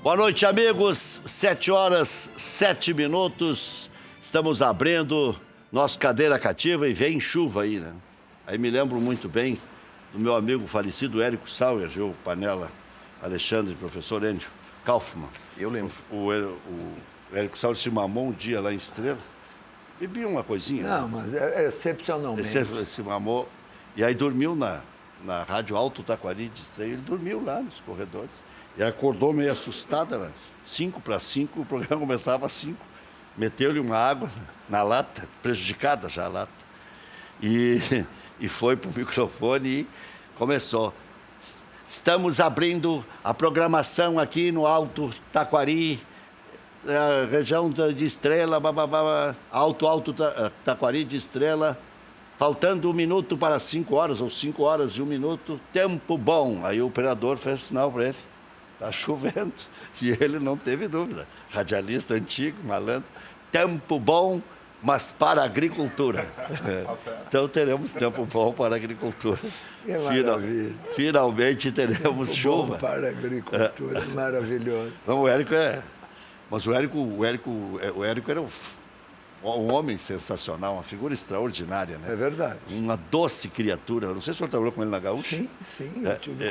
Boa noite, amigos. 7h07. Estamos abrindo nossa cadeira cativa e vem chuva aí, né? Aí me lembro muito bem do meu amigo falecido Érico Sauer, o Panela, Alexandre, professor Enio Kaufmann. Eu lembro. O Érico Sauer se mamou um dia lá em Estrela. Bebia uma coisinha. Não, mas excepcionalmente. Se mamou. E aí dormiu na Rádio Alto Taquari de Estrela. Ele dormiu lá nos corredores. E acordou meio assustado, era 5:05, o programa começava às 5. Meteu-lhe uma água na lata, prejudicada já a lata. E foi para o microfone e começou. Estamos abrindo a programação aqui no Alto Taquari, região de Estrela, Alto Taquari de Estrela. Faltando 1 minuto para 5 horas, ou 5 horas e 1 minuto, tempo bom. Aí o operador fez sinal para ele. Está chovendo. E ele não teve dúvida. Radialista antigo, malandro. Tempo bom, mas para a agricultura. Então teremos tempo bom para a agricultura. Que maravilha. Finalmente teremos tempo chuva. Bom para a agricultura, maravilhoso. Não, o Érico é... Mas o Érico era um homem sensacional, uma figura extraordinária, né? É verdade. Uma doce criatura. Eu não sei se o senhor trabalhou com ele na Gaúcha. Sim.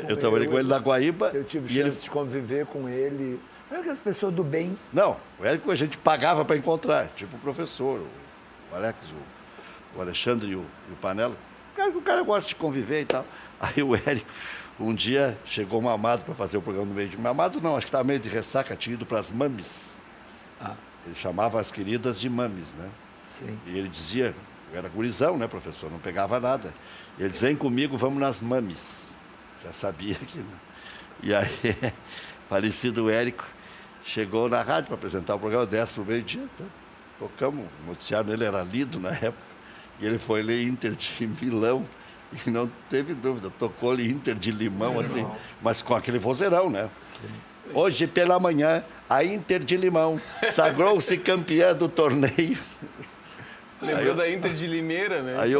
Eu trabalhei com ele na Guaíba. Eu tive chance de conviver com ele. Sabe aquelas pessoas do bem? Não, o Érico a gente pagava para encontrar, tipo o professor, o Alex, o Alexandre e o Panela. O cara gosta de conviver e tal. Aí o Érico, um dia, chegou mamado para fazer o programa no meio de... Mamado não, acho que estava meio de ressaca, tinha ido para as mames. Ele chamava as queridas de mames, né? Sim. E ele dizia, eu era gurizão, né, professor? Não pegava nada. Ele dizia, vem comigo, vamos nas mames. Já sabia que... Né? E aí, falecido Érico, chegou na rádio para apresentar o programa, 10 para o meio-dia. Tá? Tocamos, o noticiário dele era lido na época. E ele foi ler Inter de Milão e não teve dúvida. Tocou-lhe Inter de Limão, assim, mas com aquele vozeirão, né? Sim. Hoje, pela manhã, a Inter de Limão sagrou-se campeã do torneio. Lembrou da Inter de Limeira, né? Aí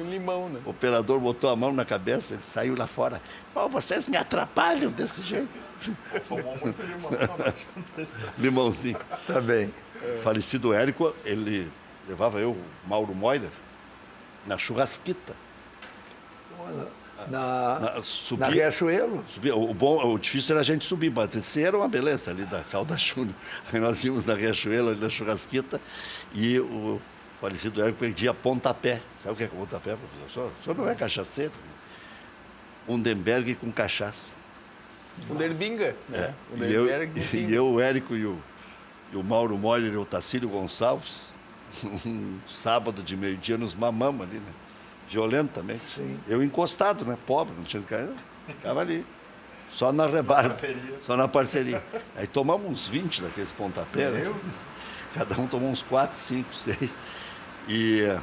Limão, né? O operador botou a mão na cabeça, ele saiu lá fora. Oh, vocês me atrapalham desse jeito. Tomou muito limão. Limãozinho. Tá bem. Falecido Érico, ele levava eu, Mauro Moiner, na churrasquita. Na Riachuelo? O difícil era a gente subir, mas descer era uma beleza ali da Calda Júnior. Aí nós íamos na Riachuelo, ali na churrasquita, e o falecido Érico perdia pontapé. Sabe o que é pontapé, professor? O senhor não é cachaceiro. Undenberg com cachaça. Underbinga, né? E eu, o Érico e o Mauro Moller e o Tacílio Gonçalves, um sábado de meio-dia nos mamamos ali, né? Violento também. Sim. Eu encostado, né? Pobre, não tinha caído. Ficava ali. Só na rebarba. Só na parceria. Aí tomamos uns 20 daqueles pontapés. Né? Cada um tomou uns 4, 5, 6. E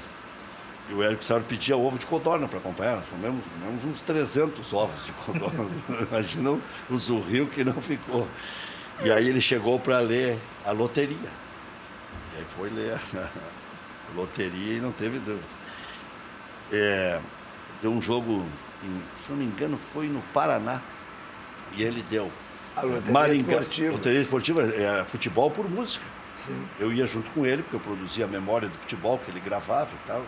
o Érico Sauer pedia ovo de codorna para acompanhar. Nós comemos uns 300 ovos de codorna. Imagina o zurril que não ficou. E aí ele chegou para ler a loteria. E aí foi ler a loteria e não teve dúvida. Deu um jogo, se não me engano, foi no Paraná. E ele deu. A loteria esportiva. Loteria esportiva é futebol por música. Sim. Eu ia junto com ele, porque eu produzia a memória do futebol que ele gravava e tal.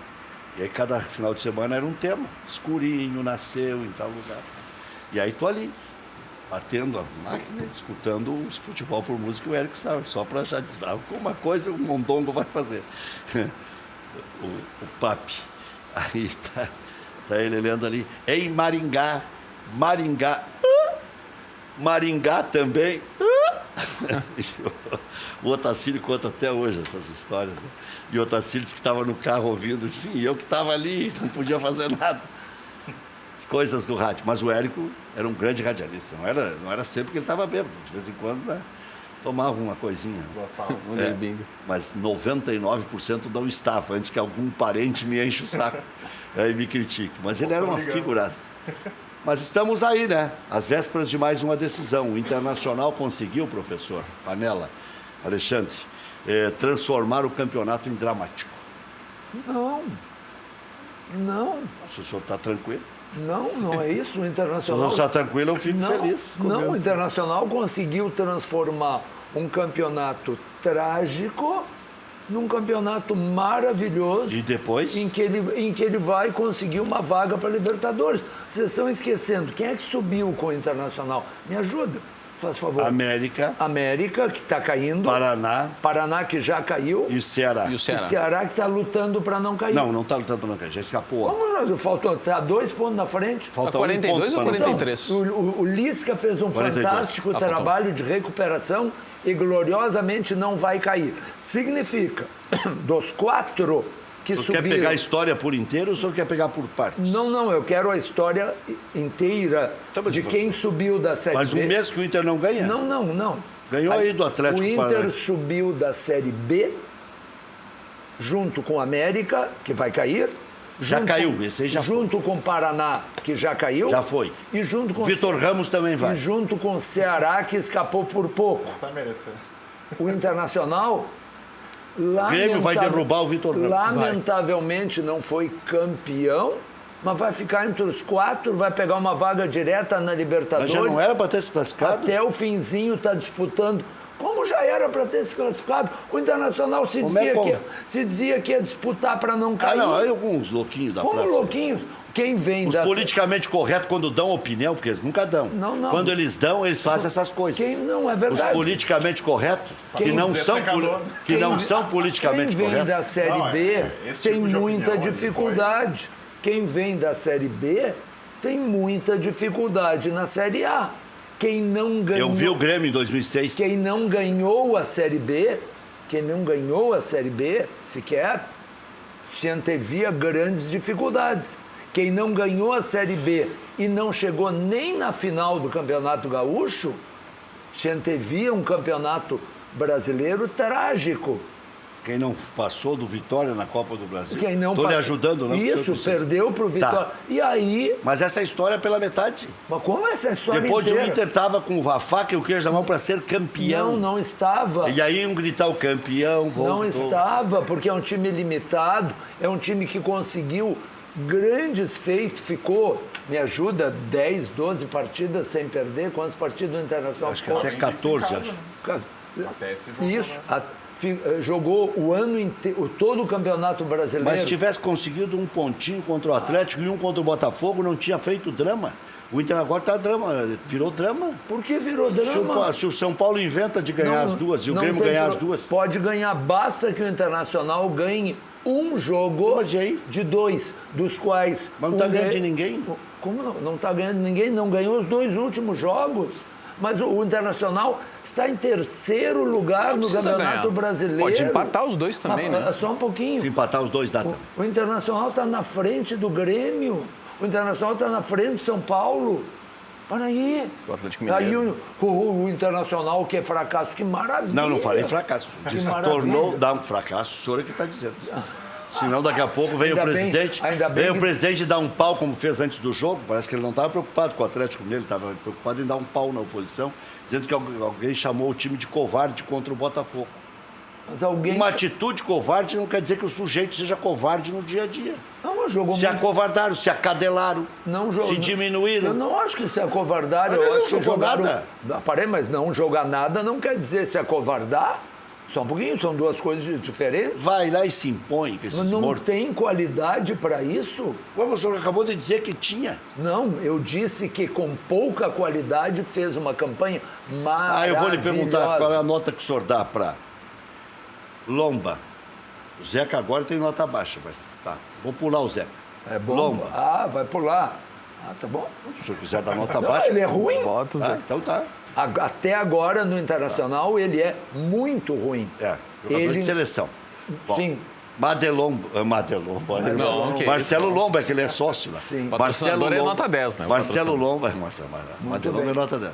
E aí cada final de semana era um tema. Escurinho, nasceu em tal lugar. E aí tô ali, batendo a máquina, escutando o futebol por música e o Érico Sauer, só para já dizer, alguma coisa o Mondongo vai fazer. o Papi. Aí tá ele olhando ali, em Maringá também. O Otacílio conta até hoje essas histórias. Né? E o Otacílio disse que estava no carro ouvindo, sim, eu que estava ali, não podia fazer nada. As coisas do rádio. Mas o Érico era um grande radialista, não era sempre que ele estava bêbado, de vez em quando, né? Tomava uma coisinha. Gostava. Mas 99% não estava, antes que algum parente me enche o saco e me critique. Mas ele era uma figuraça. Mas estamos aí, né? Às vésperas de mais uma decisão. O Internacional conseguiu, professor Panela, Alexandre, transformar o campeonato em dramático. Não. Não, Se o senhor está tranquilo. não é isso. O Se o senhor Internacional... está tranquilo, eu fico feliz. Não, o Internacional conseguiu transformar um campeonato trágico num campeonato maravilhoso. E depois? Em que ele vai conseguir uma vaga para Libertadores. Vocês estão esquecendo. Quem é que subiu com o Internacional? Me ajuda, faz favor. América, Que está caindo. Paraná, que já caiu. e Ceará. E o E Ceará. Ceará, que está lutando para não cair. Não está lutando para não cair, já escapou. Como faltou? Está 2 pontos na frente. Falta Tá 42 um ou ponto pra não- 43? O Lisca fez um 42. fantástico faltou. trabalho de recuperação e gloriosamente não vai cair. Significa, dos 4 que O senhor quer subiram... pegar a história por inteiro ou o senhor quer pegar por partes? Não, eu quero a história inteira Tá, mas de quem subiu da Série Faz B. um mês que o Inter não ganha. Não. Ganhou aí do Atlético O Inter Paranaense. subiu da Série B junto com o América, que vai cair. Já caiu, esse aí já foi. Junto com o Paraná, que já caiu. Já foi. E junto com Vitor Ramos também vai. E junto com o Ceará, que escapou por pouco. Tá merecendo. O Internacional... O Grêmio vai derrubar o Vitor Ramos. Lamentavelmente não foi campeão, mas vai ficar entre os 4, vai pegar uma vaga direta na Mas Libertadores. já não era para ter se classificado? Até o finzinho está disputando. Como já era para ter se classificado? O Internacional se dizia que ia disputar para não cair. Aí alguns louquinhos da Como praça. louquinhos? Quem vem Os da... politicamente corretos, quando dão opinião, porque eles nunca dão. Não. Quando eles dão, eles fazem essas coisas. Não, é Os verdade. politicamente corretos, que Quem- não Zé são, Sacalona. que não são politicamente Quem vem corretos. da Série Não, B esse tem tipo de muita opinião, ele dificuldade. Quem vem da Série B tem muita dificuldade na Série A. Quem não ganhou... Eu vi o Grêmio em 2006. Quem não ganhou a Série B, sequer, se antevia grandes dificuldades. Quem não ganhou a Série B e não chegou nem na final do Campeonato Gaúcho, se antevia um campeonato brasileiro trágico. Quem não passou do Vitória na Copa do Brasil. Quem não Estou lhe passou- ajudando, não? Isso, perdeu para o Vitória. Tá. E aí, Mas essa história é pela metade. mas como essa história Depois inteira? o Inter estava com a faca e o queijo na mão para ser campeão. Não estava. E aí iam gritar o campeão, voltou. Não estava, porque é um time limitado, é um time que conseguiu grandes feitos, ficou, me ajuda, 10, 12 partidas sem perder. Quantas partidas do Internacional Acho que ficou? até 14, acho. Até esse jogo. Isso, jogou o ano inteiro, todo o Campeonato Brasileiro. Mas se tivesse conseguido um pontinho contra o Atlético e um contra o Botafogo, não tinha feito drama. O Inter agora está drama, virou drama. Por que virou drama? Se o São Paulo inventa de ganhar as duas e o não Grêmio tem ganhar pro- as duas. Pode ganhar, basta que o Internacional ganhe um jogo Mas e aí? de 2, dos quais... Mas não tá ganhando de ganha- ninguém? Como não? Não está ganhando de ninguém, não ganhou os 2 últimos jogos. Mas o Internacional está em terceiro lugar no precisa Campeonato ganhar. Brasileiro. Pode empatar os dois também, né? Só um pouquinho. Se empatar os dois dá também. O Internacional está na frente do Grêmio. O Internacional está na frente do São Paulo. Para aí. O Atlético Aí Mineiro. o Internacional que é fracasso, que maravilha. Não falei fracasso. Diz que maravilha. tornou dar um fracasso, o senhor é que está dizendo. Senão daqui a pouco vem Ainda o bem- presidente, ainda bem vem que- o presidente dar um pau como fez antes do jogo. Parece que ele não estava preocupado com o Atlético Mineiro, ele estava preocupado em dar um pau na oposição, dizendo que alguém chamou o time de covarde contra o Botafogo. Mas alguém... Uma atitude covarde não quer dizer que o sujeito seja covarde no dia a dia. Não, jogou Se muito. acovardaram, se acadelaram, Não jogou. se diminuíram. Eu não acho que se acovardar, Mas eu ele acho não que jogou jogaram... nada. Parei, mas não jogar nada não quer dizer se acovardar. Só um pouquinho, são duas coisas diferentes. Vai lá e se impõe com esses Mas não mortos. tem qualidade para isso? O senhor acabou de dizer que tinha. Não, eu disse que com pouca qualidade fez uma campanha maravilhosa. Eu vou lhe perguntar qual é a nota que o senhor dá para Lomba. O Zeca agora tem nota baixa, mas tá. Vou pular o Zeca. É bom? Lomba. Ah, vai pular. Ah, tá bom. Se o senhor quiser dar nota Não, baixa. ele é ruim. Bota o Zé. Então tá. Até agora, no Internacional, ele é muito ruim. Jogador de seleção. Bom, Sim. Madelomba. Não, que Marcelo isso. Lomba, é que ele é sócio lá. Sim. Patrocinador é nota 10, né? O Marcelo patrocinador. Lomba. Madelomba bem. é nota 10.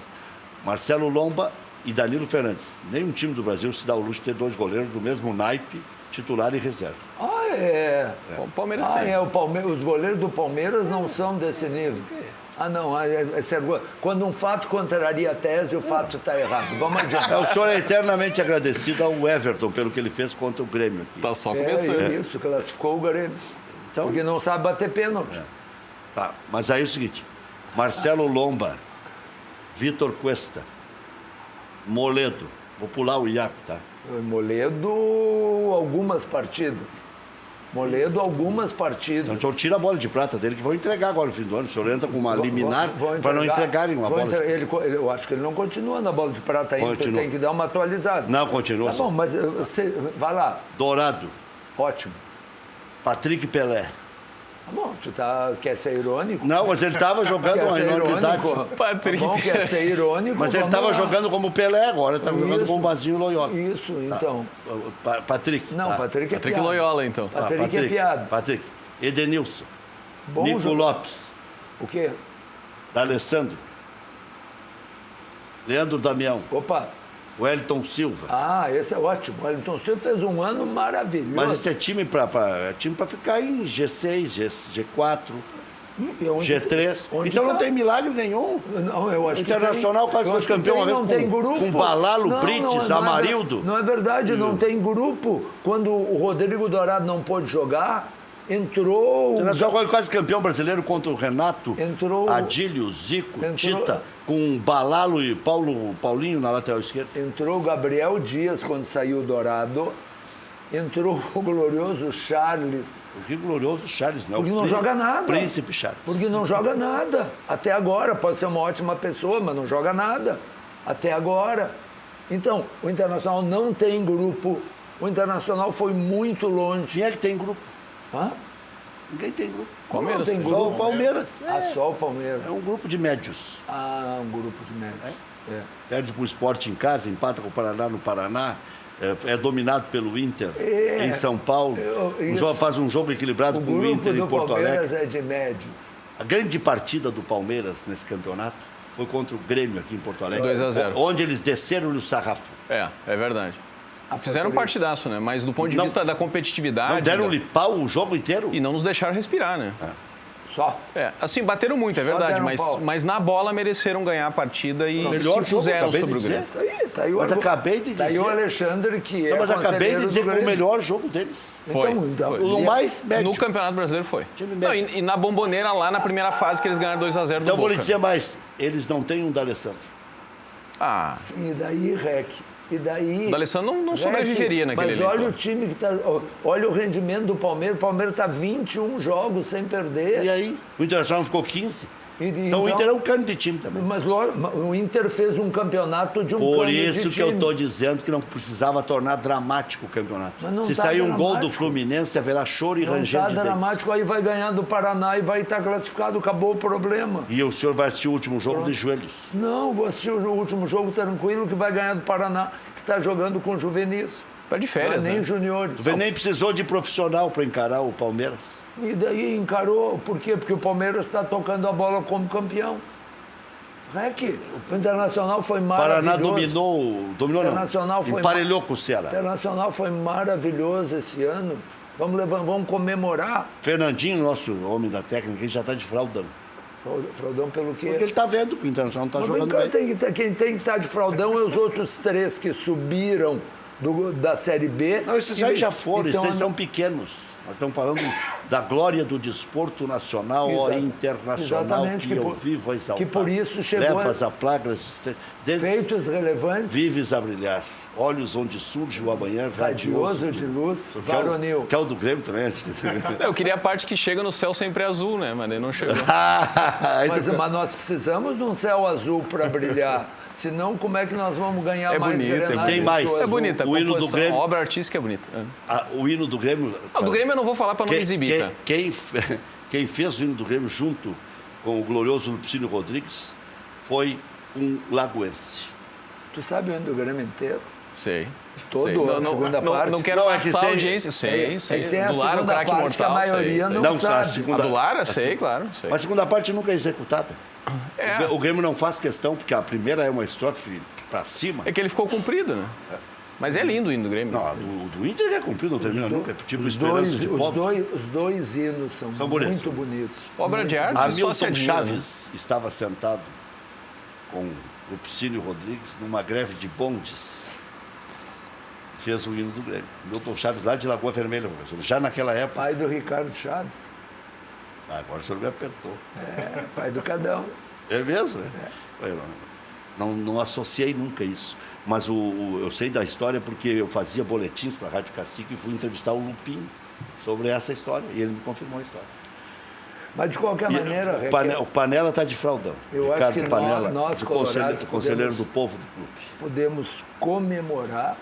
Marcelo Lomba e Danilo Fernandes. Nenhum time do Brasil se dá o luxo de ter 2 goleiros do mesmo naipe, titular e reserva. Ah, é. O Palmeiras Ah, tem. é. Os goleiros do Palmeiras não são desse nível. Ah, não. Quando um fato contraria a tese, o fato está errado. Vamos adiante. O senhor é eternamente agradecido ao Everton pelo que ele fez contra o Grêmio aqui. Tá só começando. Isso, classificou o Grêmio. Então, Porque não sabe bater pênalti. tá. Mas aí é o seguinte, Marcelo Lomba, Vitor Cuesta, Moledo, vou pular o Iaco, tá? Moledo, algumas partidas. Então o senhor tira a bola de prata dele, que vão entregar agora no fim do ano. O senhor entra com uma liminar para não entregarem uma bola. Eu acho que ele não continua na bola de prata ainda, Continua. tem que dar uma atualizada. Não, continua. Tá bom, mas você vai lá. Dourado, Ótimo. Patrick Pelé. Tá bom, quer ser irônico? Não, mas ele estava jogando Quer uma ser enormidade. irônico? Patrick Tá bom, quer ser irônico? Mas ele vamos estava lá. jogando como Pelé agora, estava jogando Isso. como Bazinho Loyola. Isso, então. Patrick. Não, tá. Patrick é Patrick piada. Loyola, então. Tá, Patrick é piada. Patrick. Edenilson. Bom Nico jogo. Lopes. O quê? D'Alessandro. Leandro Damião. Opa. Wellington Silva. Ah, esse é ótimo. O Wellington Silva fez um ano maravilhoso. Mas esse é time para ficar em G6, G4, E onde- G3. onde Então não tá? tem milagre nenhum. Não, eu acho O Internacional que tem, quase eu foi acho que campeão uma tem, vez não tem grupo. com Balalo, Não, Brites, não é Amarildo. Não é verdade, não tem grupo. Quando o Rodrigo Dourado não pôde jogar, entrou... O Internacional foi quase campeão brasileiro contra o Renato, Entrou- Adílio, Zico, entrou- Tita, com Balalo e Paulinho na lateral esquerda. Entrou o Gabriel Dias quando saiu o Dourado. Entrou o glorioso Charles. O Rio Glorioso Charles, não. Porque não joga nada. Príncipe Charles. Porque não joga nada. Até agora. Pode ser uma ótima pessoa, mas não joga nada. Até agora. Então, o Internacional não tem grupo. O Internacional foi muito longe. Quem é que tem grupo? Hã? Ninguém tem grupo. Palmeiras Não tem tem. Só grupo. o Palmeiras. Ah, só o Palmeiras. É um grupo de médios. Ah, um grupo de médicos. É. Perde para o Sport em casa, empata com o Paraná no Paraná. É dominado pelo Inter em São Paulo. Faz um jogo equilibrado O com o grupo Inter em do Porto Palmeiras Alegre. é de médios. A grande partida do Palmeiras nesse campeonato foi contra o Grêmio aqui em Porto Alegre. 2-0. Onde eles desceram-lhe o sarrafo. É verdade. Fizeram um por isso. partidaço, né? Mas do ponto de Não- vista da competitividade... Não deram-lhe pau o jogo inteiro. E não nos deixaram respirar, né? Só. Assim, bateram muito, é verdade, deram mas, pau. mas na bola mereceram ganhar a partida e melhor se jogo, impuseram acabei de sobre o dizer. Grêmio. Tá aí o Mas acabei de Tá aí dizer. o Alexandre, que é Não, mas acabei de conselheiro dizer do que foi o Grêmio. melhor jogo deles. Foi. Então, Foi. O mais médio. No Campeonato Brasileiro foi. Time Não, médio. e na Bomboneira, lá na primeira fase, que eles ganharam 2-0 do Então eu vou lhe Boca. dizer mais. Eles não têm um D'Alessandro. Ah, E daí, Rec? E daí... o D'Alessandro não Rec, sobreviveria naquele Mas elenco. olha o time que tá... Olha o rendimento do Palmeiras. O Palmeiras está 21 jogos sem perder. E aí? O Internacional ficou 15. E- Então o Inter é um cano de time também. Mas o Inter fez um campeonato de um Por cano isso de que eu time. estou dizendo que não precisava tornar dramático o campeonato. Mas não Se tá sair um gol do dramático. Fluminense, haverá choro e Não ranger está de dentes. dramático, aí vai ganhar do Paraná e vai estar classificado, acabou o problema. E o senhor vai assistir o último jogo de joelhos. Não, vou assistir o último jogo tranquilo que vai ganhar do Paraná, que está jogando com juvenis. Tá de férias, Não é nem né? juniores. O nem precisou de profissional para encarar o Palmeiras. E daí encarou, por quê? Porque o Palmeiras está tocando a bola como campeão. Rec, o Internacional foi O Paraná maravilhoso. dominou Internacional não, foi emparelhou com o O Ceará. Internacional foi maravilhoso esse ano. Vamos comemorar. Fernandinho, nosso homem da técnica, ele já está de fraldão. Fraldão pelo quê? Porque ele está vendo que o Internacional não está Mas jogando vem cá, bem. quem tem que estar de fraldão é os outros três que subiram da Série B. Não, esses aí já foram, Então, esses são pequenos. Nós estamos falando da glória do desporto nacional ou Exato. internacional Exatamente, que que eu por- vivo a exaltar. que por isso chegou Levas a plagas, Feitos relevantes, vives a brilhar. Olhos onde surge o amanhã radioso de luz, Que é o- varonil. Que é o do Grêmio também. Eu queria a parte que chega no céu sempre azul, né? Mas ele não chegou. Mas nós precisamos de um céu azul para brilhar. Senão, como é que nós vamos ganhar É mais bonito, Grenais tem do mais. que o É azul? bonita, a O hino do composição, Grêmio- a obra artística é bonita. O hino do Grêmio. O do Grêmio eu não vou falar para não exibir, tá? Quem fez o hino do Grêmio junto com o glorioso Lupicínio Rodrigues foi um lagoense. Tu sabe o hino do Grêmio inteiro? Sei. Todo sei. a segunda parte? Não quero Não, é que amassar a tem- audiência. Sei. tem a Do Lara, o segunda craque parte mortal. que a maioria sei. não Não, sabe. a A segunda, do Lara, a sei, claro. Sei. Mas a segunda parte nunca é executada. É. O Grêmio não faz questão, porque a primeira é uma estrofe para cima. É que ele ficou comprido, né? Mas é lindo o hino do Grêmio. Não, o do Inter é cumprido, não termina nunca. É tipo Os Esperança de Pobre. dois hinos são bonitos. muito bonitos. Obra de arte só se Hamilton admira, Chaves estava sentado com Lupicínio Rodrigues numa greve de bondes. fez o hino do Grêmio. Milton Chaves, lá de Lagoa Vermelha, professor. Já naquela época. Pai do Ricardo Chaves. Agora o senhor me apertou. Pai do Cadão. É mesmo? Eu não associei nunca isso. Mas eu sei da história porque eu fazia boletins para a Rádio Cacique e fui entrevistar o Lupin sobre essa história. E ele me confirmou a história. Mas, de qualquer maneira, O Panela está de fraldão. Eu Ricardo acho que Panela, nós colorados, conselheiro do povo do clube. podemos comemorar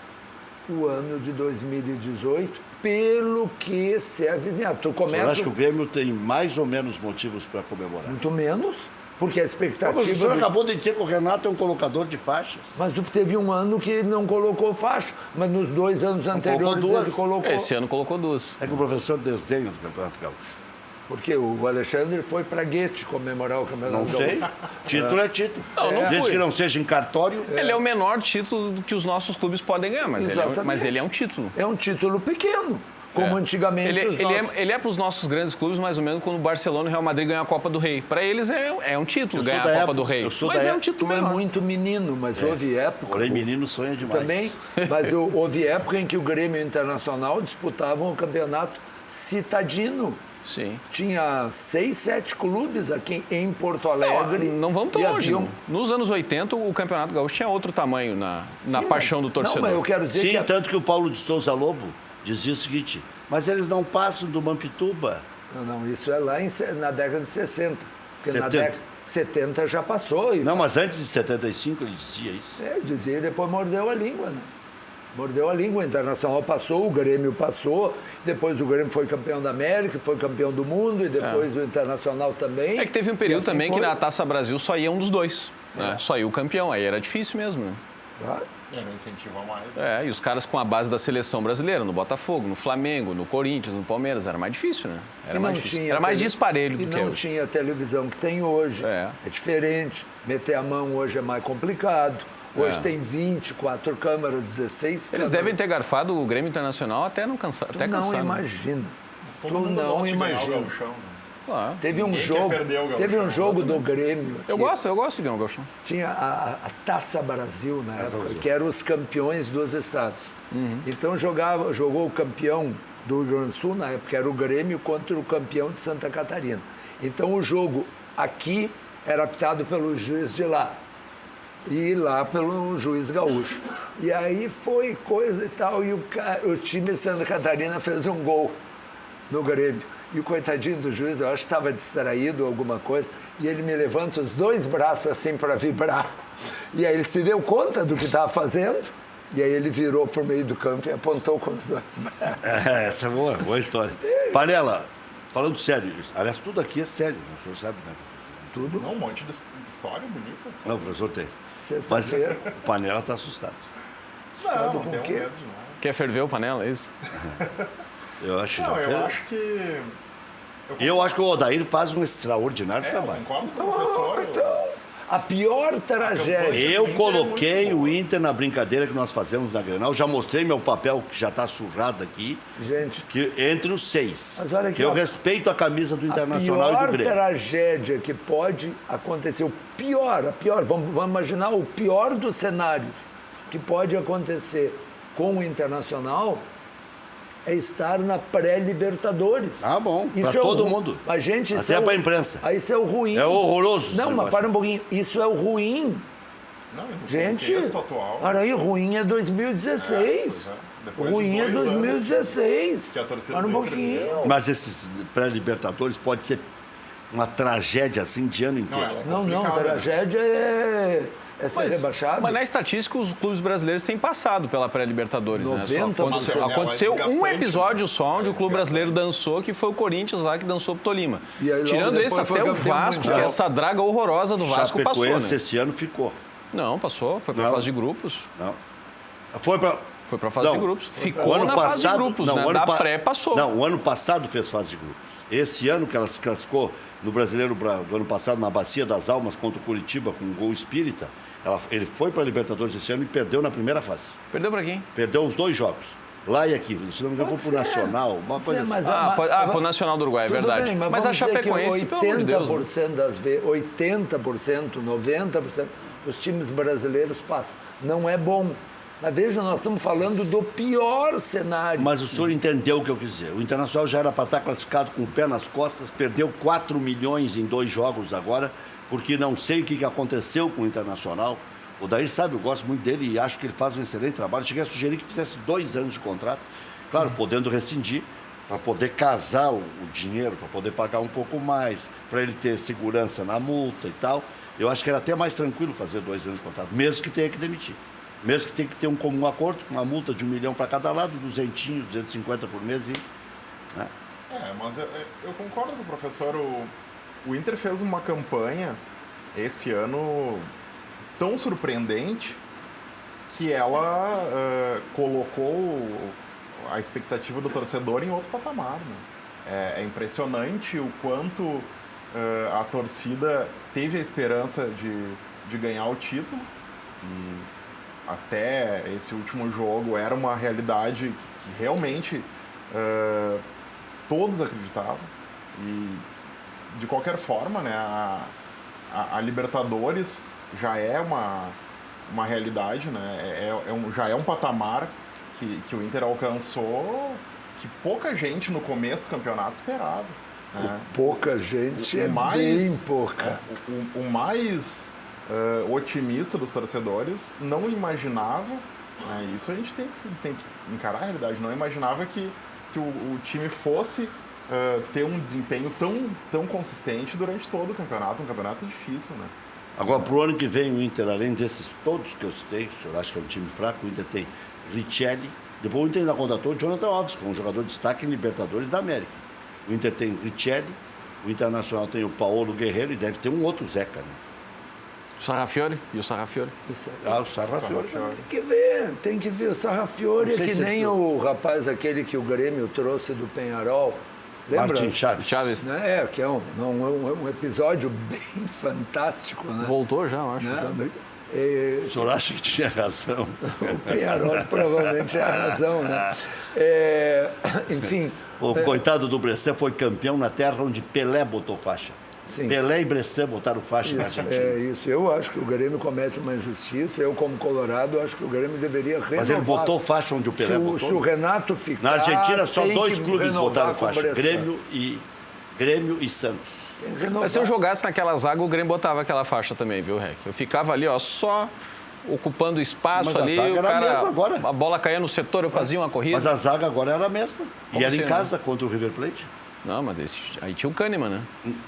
o ano de 2018 pelo que se avizinha. Tu Eu começa acho que o Grêmio tem mais ou menos motivos para comemorar. muito menos, porque a Mas o expectativa... senhor acabou de dizer que o Renato é um colocador de faixas. Mas teve um ano que não colocou faixa, mas nos 2 anos anteriores duas. ele colocou. Esse ano colocou 2. É que o professor desdenha do Campeonato Gaúcho. Porque o Alexandre foi para Guete comemorar o Campeonato Não sei. Gaúcho. Título é título. Não Desde fui. que não seja em cartório. Ele é o menor título que os nossos clubes podem ganhar, mas Exatamente. ele é um título. É um título pequeno, como antigamente os nossos... Ele é para os nossos grandes clubes, mais ou menos, quando o Barcelona e o Real Madrid ganham a Copa do Rei. Para eles é um título Eu sou ganhar da a Copa época- do Rei. eu sou Mas da é um época- título Tu é menor. muito menino, mas houve época... Porém, menino sonha demais. Também, mas houve época em que o Grêmio e o Internacional disputavam o campeonato citadino. Sim. Tinha 6, 7 clubes aqui em Porto Alegre. Não vamos tão e longe. haviam- Não. Nos anos 80, o Campeonato Gaúcho tinha outro tamanho na Sim, paixão do mas- torcedor. Não, mas eu quero dizer Sim, que... tanto que o Paulo de Souza Lobo dizia o seguinte, mas eles não passam do Mampituba. Não, isso é lá na década de 60. Porque na 70. década de 70 já passou. E Não, mas antes de 75 ele dizia isso. dizia e depois mordeu a língua, né? Mordeu a língua, o Internacional passou, o Grêmio passou, depois o Grêmio foi campeão da América, foi campeão do mundo, e depois o Internacional também. É que teve um período E assim também que foi. na Taça Brasil só ia um dos dois. Né? Só ia o campeão, aí era difícil mesmo. Né? Ah, Não incentiva mais. Né? E os caras com a base da seleção brasileira, no Botafogo, no Flamengo, no Corinthians, no Palmeiras, era mais difícil, né? Era e mais não difícil. tinha Era mais tele- disparelho e do que não hoje. tinha a televisão que tem hoje. É. É diferente. Meter a mão hoje é mais complicado. Hoje tem 24 câmeras, 16 câmeras. Eles devem ter garfado o Grêmio Internacional até não cansar. Até Não cansar, né? imagina. Mas Tu todo mundo não gosta de ganhar o imagina. gauchão, né? Claro. Teve um Ninguém quer jogo, perder o Gauchão, teve um jogo do exatamente. Grêmio. Eu que gosto de ganhar o Gauchão. Tinha a Taça Brasil na época, que eram os campeões dos estados. Então jogou o campeão do Rio Grande do Sul, na época era o Grêmio, contra o campeão de Santa Catarina. Então o jogo aqui era apitado pelo juiz de lá. E lá pelo juiz gaúcho. E aí foi coisa e tal, e o time de Santa Catarina fez um gol no Grêmio. E o coitadinho do juiz, eu acho que estava distraído ou alguma coisa, e ele me levanta os 2 braços assim para vibrar. E aí ele se deu conta do que estava fazendo, e aí ele virou para o meio do campo e apontou com os 2 braços. Essa é boa história. Panela, falando sério, aliás, tudo aqui é sério, né? O senhor sabe, né? Tudo. Não, um monte de história bonita. Sabe? Não, o professor tem. Mas Sexta-feira. o Panela está assustado. Não, com não tem o quê? medo de nada. Quer ferver o Panela, é isso? Eu acho, Não, já eu fez. acho que... Eu acho que o Odair faz um extraordinário eu trabalho. concordo com o professor. A pior tragédia. Eu coloquei o Inter na brincadeira que nós fazemos na Grenal. Já mostrei meu papel, que já está surrado aqui, Gente, que entre os 6. Mas olha aqui, que eu ó. respeito a camisa do a Internacional e pior do Grêmio. tragédia que pode acontecer, a pior, vamos imaginar o pior dos cenários que pode acontecer com o Internacional é estar na pré-Libertadores. Ah, bom, pra Isso é o todo ru- mundo. Mas, gente, isso Até é o- pra imprensa. Aí isso é o ruim. É horroroso esse Não, mas negócio. para um pouquinho. Isso é o ruim. Não, e no Gente, contexto atual... olha aí, ruim é 2016. Pois é. Depois Ruim de é 2 anos 2016. que a torcida Para um do pouquinho. Inter Mas esses pré-libertadores pode ser uma tragédia assim de ano inteiro. ela é Não, complicada, né? tragédia é ser rebaixado. Mas na estatística, os clubes brasileiros têm passado pela pré-Libertadores. Né? 90%. Aconteceu É, um desgastante, episódio só onde né? o clube brasileiro dançou, que foi o Corinthians lá que dançou pro Tolima. E aí, logo Tirando esse, depois foi até o campeão Vasco, mundial. que essa draga horrorosa do Vasco passou, Chapecoense né? esse ano ficou. Não, passou. Foi pra Não. fase de grupos. Não. Foi para Foi pra fase de grupos. Ficou o ano na passado, fase de grupos, não, né? o ano Da pa- pré passou. Não, o ano passado fez fase de grupos. Esse ano que ela se classificou no Brasileiro do ano passado na Bacia das Almas contra o Curitiba com um gol espírita, ele foi para a Libertadores esse ano e perdeu na primeira fase. Perdeu pra quem? Perdeu os 2 jogos. Lá e aqui. Se não me engano, foi pro Nacional. Uma coisa assim. Pro Nacional do Uruguai, é Tudo verdade. bem, mas vamos a dizer que Chapecoense, pelo amor de Deus. né? 80% das vezes, 80%, 90%, os times brasileiros passam. Não é bom. Mas veja, nós estamos falando do pior cenário. Mas o senhor entendeu o que eu quis dizer. O Internacional já era para estar classificado com o pé nas costas, perdeu 4 milhões em 2 jogos agora, porque não sei o que aconteceu com o Internacional. O Dair sabe, eu gosto muito dele e acho que ele faz um excelente trabalho. Cheguei a sugerir que fizesse 2 anos de contrato, claro, podendo rescindir, para poder casar o dinheiro, para poder pagar um pouco mais, para ele ter segurança na multa e tal. Eu acho que era até mais tranquilo fazer 2 anos de contrato, mesmo que tenha que demitir. Mesmo que tenha que ter um comum acordo, uma multa de 1 milhão para cada lado, 200, 250 por mês. Né? Mas eu concordo com o professor. O Inter fez uma campanha esse ano tão surpreendente que ela colocou a expectativa do torcedor em outro patamar. Né? É impressionante o quanto a torcida teve a esperança de ganhar o título. E até esse último jogo era uma realidade que realmente todos acreditavam. E, de qualquer forma, né, a Libertadores já é uma realidade, né, já é um patamar que o Inter alcançou que pouca gente no começo do campeonato esperava. Né? Pouca gente bem pouca. O mais otimista dos torcedores não imaginava, né, isso a gente tem que encarar a realidade, não imaginava que o time fosse ter um desempenho tão consistente durante todo o campeonato, um campeonato difícil, né? Agora, para o ano que vem, o Inter, além desses todos que eu citei, o senhor acha que é um time fraco, o Inter tem Richelli, depois o Inter ainda contratou o Jonathan Alves, que é um jogador de destaque em Libertadores da América. O Inter tem Richelli, o Internacional tem o Paulo Guerreiro e deve ter um outro Zeca, né? O Sarrafiore? E o Sarrafiore? O Sarrafiore. Tem que ver. O Sarrafiore é que nem o rapaz aquele que o Grêmio trouxe do Peñarol. Lembra? Martin Chaves. Que é um episódio bem fantástico, né? Voltou já, eu acho. Né? O senhor acha que tinha razão? O Peñarol provavelmente tinha razão, né? Enfim... O coitado do Bressan foi campeão na terra onde Pelé botou faixa. Sim. Pelé e Bressan botaram faixa na Argentina. Isso. Eu acho que o Grêmio comete uma injustiça. Eu, como colorado, acho que o Grêmio deveria renovar. Mas ele botou faixa onde o Pelé botou? Se o Renato ficar... Na Argentina, só 2 clubes botaram faixa. Grêmio e Santos. Mas se eu jogasse naquela zaga, o Grêmio botava aquela faixa também, viu, Rec? Eu ficava ali, ó, só ocupando espaço. Mas ali, o cara, a bola caía no setor, eu fazia uma corrida. Mas a zaga agora era a mesma. Como e era em casa, né? contra o River Plate. Não, mas aí tinha o Kahneman, né?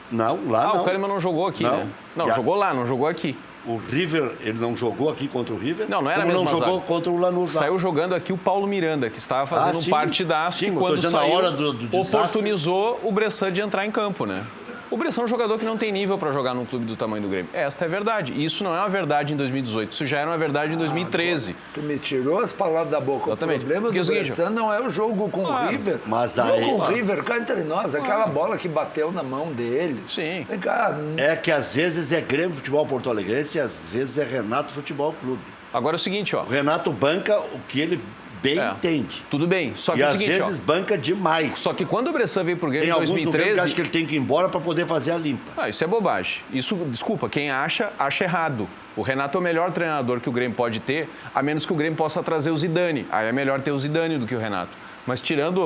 Não, lá não. O Kahneman não jogou aqui, né? Não, jogou lá, não jogou aqui. O River, ele não jogou aqui contra o River? Não era como mesmo não jogou contra o Lanús. Saiu jogando aqui o Paulo Miranda, que estava fazendo um partidaço e quando saiu, na hora do oportunizou o Bressan de entrar em campo, né? O Bressan é um jogador que não tem nível para jogar num clube do tamanho do Grêmio. Esta é a verdade. E isso não é uma verdade em 2018. Isso já era uma verdade em 2013. Tu me tirou as palavras da boca. Exatamente. O problema do Bressan não é o jogo com o River. Mas aí... O jogo com o River, cá entre nós, aquela bola que bateu na mão dele. Sim. Vem cá. É que às vezes é Grêmio Futebol Porto Alegrense e às vezes é Renato Futebol Clube. Agora é o seguinte, ó. O Renato banca o que ele bem entende. Tudo bem, só que e é o seguinte, às vezes banca demais. Só que quando o Bressan veio pro Grêmio em 2013... que acho que ele tem que ir embora para poder fazer a limpa. Isso é bobagem. Isso, desculpa, quem acha errado. O Renato é o melhor treinador que o Grêmio pode ter, a menos que o Grêmio possa trazer o Zidane. Aí é melhor ter o Zidane do que o Renato. Mas tirando,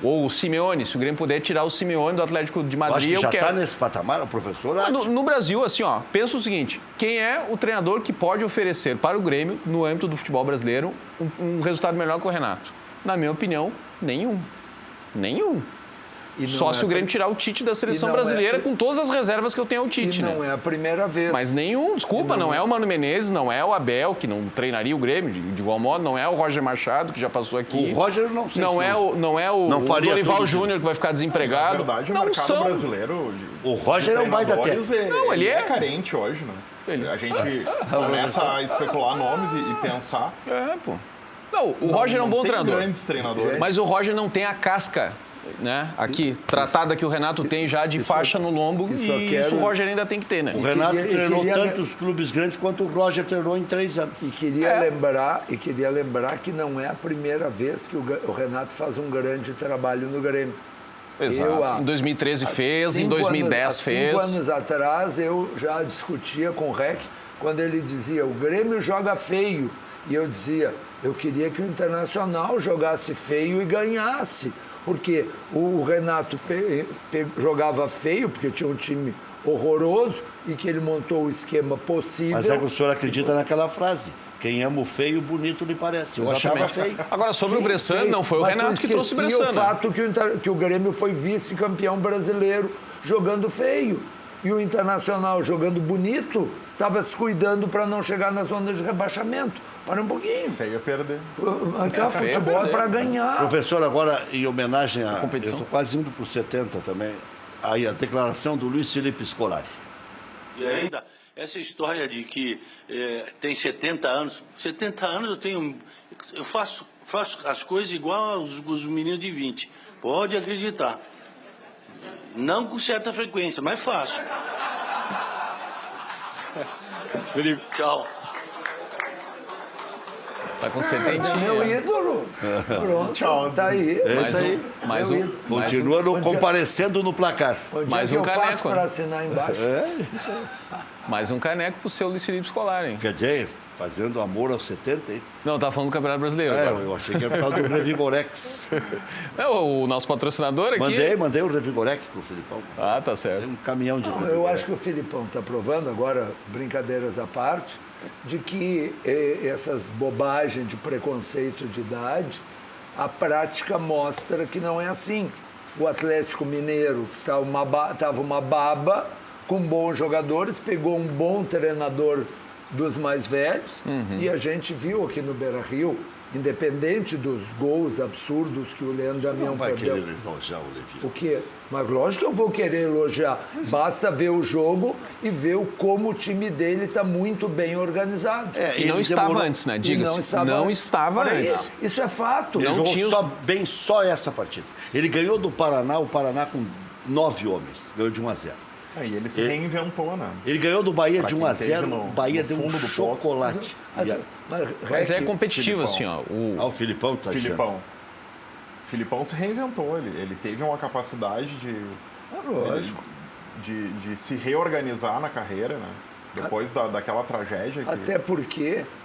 ou o Simeone, se o Grêmio puder tirar o Simeone do Atlético de Madrid, eu quero. Já está nesse patamar, o professor? No Brasil, assim, ó, pensa o seguinte, quem é o treinador que pode oferecer para o Grêmio, no âmbito do futebol brasileiro, um resultado melhor que o Renato? Na minha opinião, nenhum. Só se o Grêmio tirar o Tite da seleção brasileira com todas as reservas que eu tenho ao Tite, né? Não é a primeira vez. Mas nenhum, desculpa, não é o Mano Menezes, não é o Abel, que não treinaria o Grêmio de igual modo, não é o Roger Machado, que já passou aqui. O Roger não sei não é o Dorival Júnior, que vai ficar desempregado. Na verdade, o mercado brasileiro... O Roger é um baita técnico. Não, ele é carente hoje, né? A gente começa a especular nomes e pensar... pô. Não, o Roger é um bom treinador. Grandes treinadores. Mas o Roger não tem a casca, né? Aqui, tratada que o Renato tem já de faixa no lombo. Isso o Roger ainda tem que ter, né? O Renato treinou tantos clubes grandes quanto o Roger treinou em 3 anos. E queria lembrar que não é a primeira vez que o Renato faz um grande trabalho no Grêmio. Exato. Em 2013 fez, em 2010 fez. 5 anos atrás eu já discutia com o Rec, quando ele dizia, o Grêmio joga feio. E eu dizia, Eu queria que o Internacional jogasse feio e ganhasse. Porque o Renato jogava feio, porque tinha um time horroroso e que ele montou o esquema possível. Mas é que o senhor acredita naquela frase. Quem ama o feio, bonito lhe parece. Eu achava feio. Agora, sobre o Bressan, não foi o Renato que trouxe o Bressan. O fato que o Grêmio foi vice-campeão brasileiro jogando feio. E o Internacional jogando bonito estava se cuidando para não chegar na zona de rebaixamento. Para um pouquinho. Feio é perder. Futebol é para ganhar. Professor, agora, em homenagem a... competição. Eu estou quase indo para o 70 também. Aí a declaração do Luiz Felipe Scolari. E ainda, essa história de que tem 70 anos. 70 anos eu faço as coisas igual os meninos de 20. Pode acreditar. Não com certa frequência, mas faço. Felipe. Tchau. Tá com Mas é 70. meu ídolo. Pronto, Tchau. tá aí. É isso aí. Mais um. Continua comparecendo no placar. Onde Mais é que um eu faço caneco, para né? assinar embaixo? Mais um caneco pro seu Luiz Felipe Scolari. Quer dizer, fazendo amor aos 70, hein? Não, tá falando do Campeonato Brasileiro. É, agora. eu achei que era por causa do Revigorex. É, o nosso patrocinador aqui. Mandei o Revigorex pro Filipão. Ah, tá Tem certo. um caminhão de Não, Revigorex. eu acho que o Filipão está provando, agora, brincadeiras à parte, de que essas bobagens de preconceito de idade, a prática mostra que não é assim. O Atlético Mineiro estava uma baba, com bons jogadores, pegou um bom treinador dos mais velhos, e a gente viu aqui no Beira-Rio, independente dos gols absurdos que o Leandro Damião Não vai perdeu. querer elogiar o Levi. O quê? Mas lógico que eu vou querer elogiar. Basta ver o jogo e ver como o time dele está muito bem organizado. E não estava antes, né? Diga-se. Não estava Olha aí, antes. isso é fato. Ele Não jogou tinha- só essa partida. Ele ganhou do Paraná, o Paraná com 9 homens. Ganhou de 1-0. E ele se reinventou, né? Ele ganhou do Bahia Pra de quem 1-0. esteve no- O Bahia no deu um fundo do poço. chocolate. Mas é Rec, competitivo, Filipão. assim, ó. O Filipão tá dizendo. Filipão se reinventou. Ele teve uma capacidade lógico. de se reorganizar na carreira, né? Depois daquela tragédia que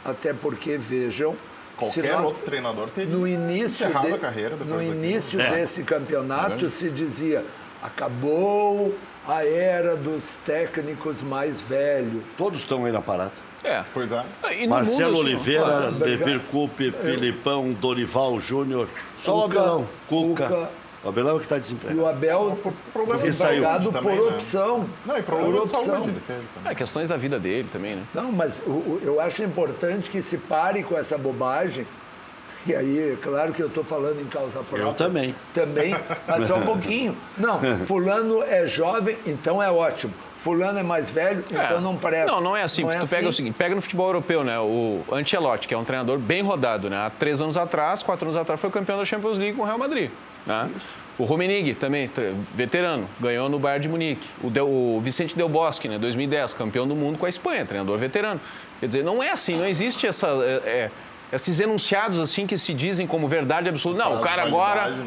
Até porque vejam, se qualquer nós- outro treinador teria no início, encerrado a carreira depois no daquilo. início É. desse campeonato se dizia, acabou a era dos técnicos mais velhos. Todos estão aí na parada. É. Pois é. E no Marcelo mundo, assim, Oliveira, ó, Levir Coupe, Filipão, Dorival Júnior. Só o Cuca, Abelão. Cuca. Cuca. O Abelão é que está E desempregado. o Abel problema de saúde desempregado também, por né? opção. Não, e problema Por de saúde opção. ele teve também. É, questões da vida dele também, né? Não, mas eu acho importante que se pare com essa bobagem. E aí, é claro que eu estou falando em causa própria. Eu também. Também, mas só um pouquinho. Não, fulano é jovem, então é ótimo. Fulano é mais velho, então não presta. Não é assim. Porque tu pega o seguinte, pega no futebol europeu, né? O Ancelotti, que é um treinador bem rodado, né? Há 3 anos atrás, 4 anos atrás, foi campeão da Champions League com o Real Madrid. Né? O Rummenigge também, veterano, ganhou no Bayern de Munique. O Vicente Del Bosque, né? 2010, campeão do mundo com a Espanha, treinador veterano. Quer dizer, não é assim, não existe esses enunciados assim que se dizem como verdade absoluta. Não, o cara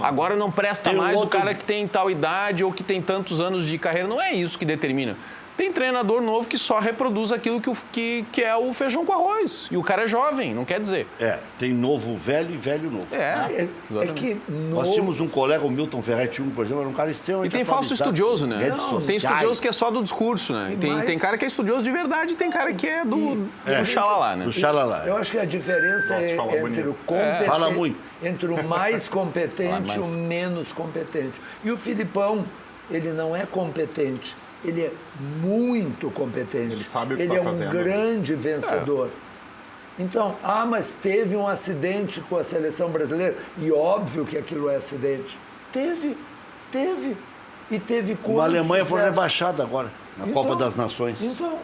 agora não presta Tem um mais, outro- o cara que tem tal idade ou que tem tantos anos de carreira. Não é isso que determina. Tem treinador novo que só reproduz aquilo que é o feijão com arroz. E o cara é jovem, não quer dizer. Tem novo velho e velho novo. É que Nós tínhamos um colega, o Milton Ferretti, por exemplo, era um cara E extremamente tem falso atualizado. estudioso, né? Redes Tem sociais. estudioso que é só do discurso, né? Tem cara que é estudioso de verdade e tem cara que é do xalalá, né? Do xalala. Eu acho que a diferença Nossa, é fala entre bonito. o competente, Fala muito. entre o mais competente e o menos competente. E o Filipão, ele não é competente, ele é muito competente. Ele sabe o que Ele tá é um fazendo. grande vencedor. Então, mas teve um acidente com a seleção brasileira. E óbvio que aquilo é acidente. Teve. E teve Uma Alemanha foi quantos? rebaixada agora, na Então, Copa das Nações. Então,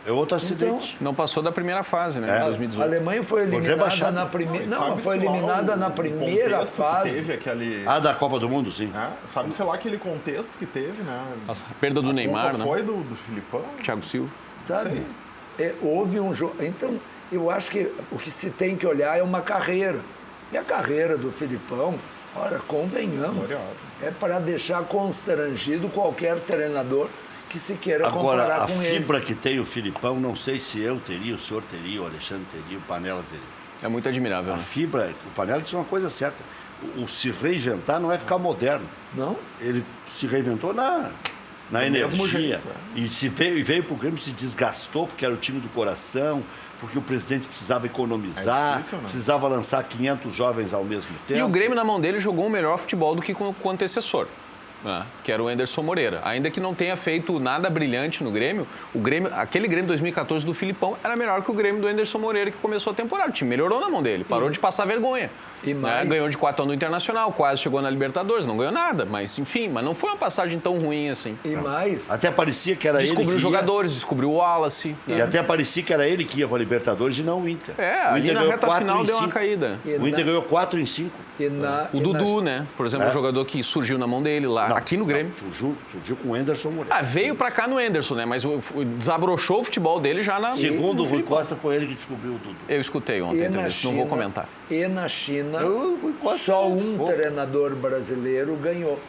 É outro acidente. Não passou da primeira fase, né? Em a 2018. Alemanha foi eliminada rebaixada. na primeira. E Não, sabe-se foi lá eliminada o na primeira contexto que fase. teve aquele... Da Copa do Mundo, sim. Sabe, sei lá, aquele contexto que teve, né? Nossa, a perda do Neymar, culpa né? foi do Filipão? Thiago Silva. Sabe? Houve um jogo. Então, eu acho que o que se tem que olhar é uma carreira. E a carreira do Filipão, ora, convenhamos, Gloriosa. é para deixar constrangido qualquer treinador que se queira Agora, comparar a com ele. fibra que tem o Filipão, não sei se eu teria, o senhor teria, o Alexandre teria, o Panela teria. É muito admirável, A né? fibra, o Panela disse uma coisa certa. O se reinventar não é ficar moderno. Não? Ele se reinventou na Do mesmo energia. jeito, E veio para o Grêmio, se desgastou, porque era o time do coração, porque o presidente precisava economizar, É difícil, né? precisava lançar 500 jovens ao mesmo tempo. E o Grêmio, na mão dele, jogou um melhor futebol do que com o antecessor, né? Que era o Anderson Moreira. Ainda que não tenha feito nada brilhante no Grêmio, aquele Grêmio 2014 do Filipão era melhor que o Grêmio do Anderson Moreira, que começou a temporada. O time melhorou na mão dele, parou de passar vergonha. E né? mais- Ganhou de 4 no Internacional, quase chegou na Libertadores, não ganhou nada, mas enfim, mas não foi uma passagem tão ruim assim. E mais, Até parecia que era ele Descobriu que ia, jogadores, descobriu o Wallace. e né? até parecia que era ele que ia para a Libertadores e não o Inter. É, o ali Inter na ganhou reta 4 final em deu uma 5. caída. O Inter ganhou 4 em 5. O Dudu, né? Por exemplo, um jogador que surgiu na mão dele lá, aqui no Grêmio. Surgiu com o Anderson Moreira. Veio pra cá no Anderson, né? Mas desabrochou o futebol dele já na... Segundo no o Rui Filipão. Costa, foi ele que descobriu o Dudu. Eu escutei ontem a entrevista, não vou comentar. E na China, Eu, Rui Costa, só um pô. treinador brasileiro ganhou.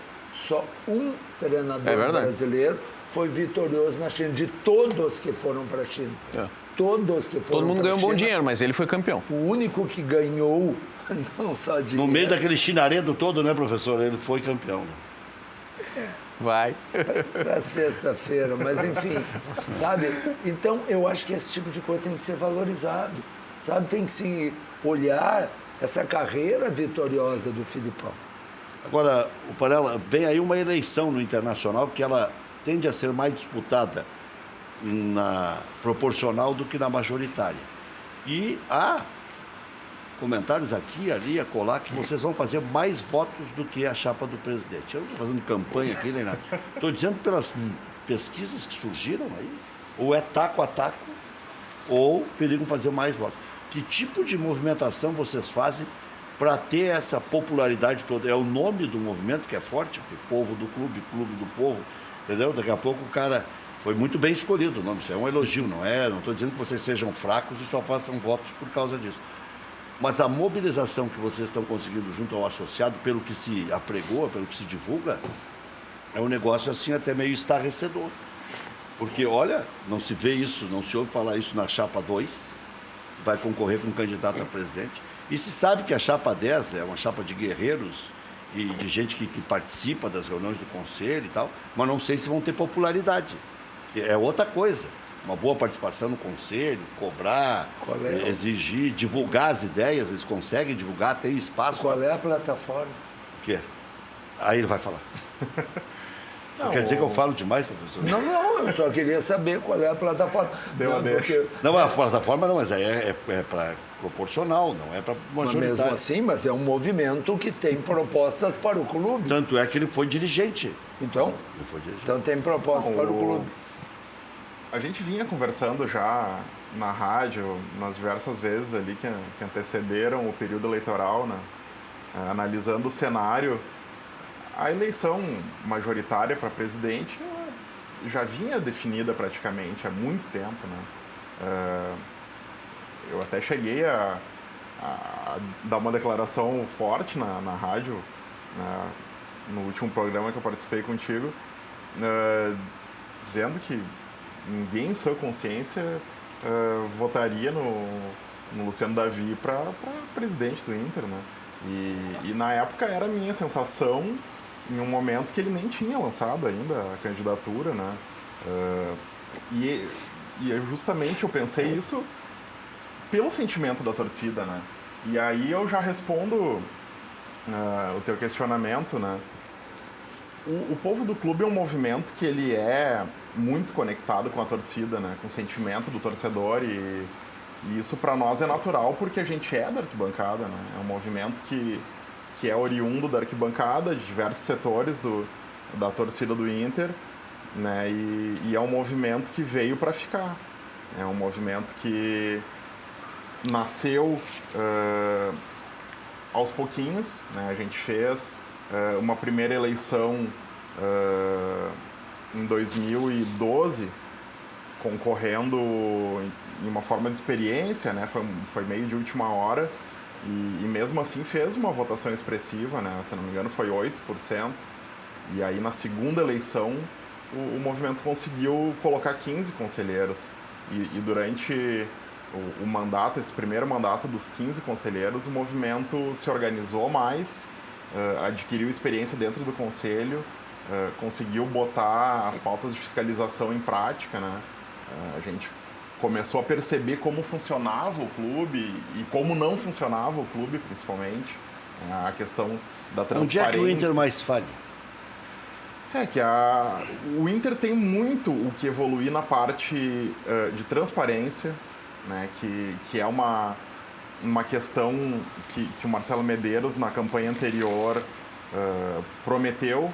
Só um treinador É verdade. brasileiro foi vitorioso na China, de todos que foram para a China. É. Todos que foram Todo mundo pra ganhou um bom China, dinheiro, mas ele foi campeão. O único que ganhou, não só dinheiro... No meio daquele chinaredo todo, né, professor? Ele foi campeão. Vai. Para sexta-feira, mas enfim, sabe? Então, eu acho que esse tipo de coisa tem que ser valorizado, sabe? Tem que se olhar essa carreira vitoriosa do Filipão. Agora, o Panela, vem aí uma eleição no Internacional que ela tende a ser mais disputada na proporcional do que na majoritária. E há comentários aqui, ali, acolá, que vocês vão fazer mais votos do que a chapa do presidente. Eu não estou fazendo campanha aqui, nem nada. Estou dizendo pelas pesquisas que surgiram aí, ou é taco a taco, ou perigam fazer mais votos. Que tipo de movimentação vocês fazem para ter essa popularidade toda? É o nome do movimento que é forte, porque povo do clube, clube do povo, entendeu? Daqui a pouco o cara foi muito bem escolhido o nome, isso é um elogio, não estou dizendo que vocês sejam fracos e só façam votos por causa disso. Mas a mobilização que vocês estão conseguindo junto ao associado, pelo que se apregoa, pelo que se divulga, é um negócio assim até meio estarrecedor. Porque, olha, não se vê isso, não se ouve falar isso na chapa 2, vai concorrer com um candidato a presidente. E se sabe que a chapa 10 é uma chapa de guerreiros e de gente que participa das reuniões do conselho e tal, mas não sei se vão ter popularidade. Que é outra coisa. Uma boa participação no conselho, cobrar, exigir, divulgar as ideias, eles conseguem divulgar, tem espaço. Qual é a plataforma? O quê? Aí ele vai falar. Não, Quer dizer que eu falo demais, professor? Não, eu só queria saber qual é a plataforma. Deu a deixa. porque- Não, a plataforma não, mas é para proporcional, não é para Mas mesmo majoritário. assim, mas é um movimento que tem propostas para o clube. Tanto é que ele foi dirigente. Então, Ele foi dirigente. então tem proposta para o clube. A gente vinha conversando já na rádio, nas diversas vezes ali que antecederam o período eleitoral, né? Analisando o cenário. A eleição majoritária para presidente já vinha definida praticamente há muito tempo, né? Eu até cheguei a dar uma declaração forte na rádio, né, no último programa que eu participei contigo, dizendo que ninguém em sua consciência votaria no Luciano Davi para presidente do Inter, né? E na época era a minha sensação, em um momento que ele nem tinha lançado ainda a candidatura, né? E justamente eu pensei isso pelo sentimento da torcida, né? E aí eu já respondo o teu questionamento, né? O povo do clube é um movimento que ele é muito conectado com a torcida, né? Com o sentimento do torcedor e isso para nós é natural porque a gente é da arquibancada, né? É um movimento que é oriundo da arquibancada, de diversos setores da torcida do Inter, né? E é um movimento que veio para ficar. É um movimento que nasceu aos pouquinhos, né? A gente fez uma primeira eleição em 2012, concorrendo em uma forma de experiência, né? Foi meio de última hora e mesmo assim fez uma votação expressiva, né? Se não me engano foi 8%. E aí na segunda eleição o movimento conseguiu colocar 15 conselheiros e durante o mandato, esse primeiro mandato dos 15 conselheiros, o movimento se organizou mais, adquiriu experiência dentro do conselho, conseguiu botar as pautas de fiscalização em prática, né? A gente começou a perceber como funcionava o clube e como não funcionava o clube, principalmente. A questão da transparência. Onde é que o Inter mais falha? O Inter tem muito o que evoluir na parte de transparência, né? Que é uma questão que o Marcelo Medeiros, na campanha anterior, prometeu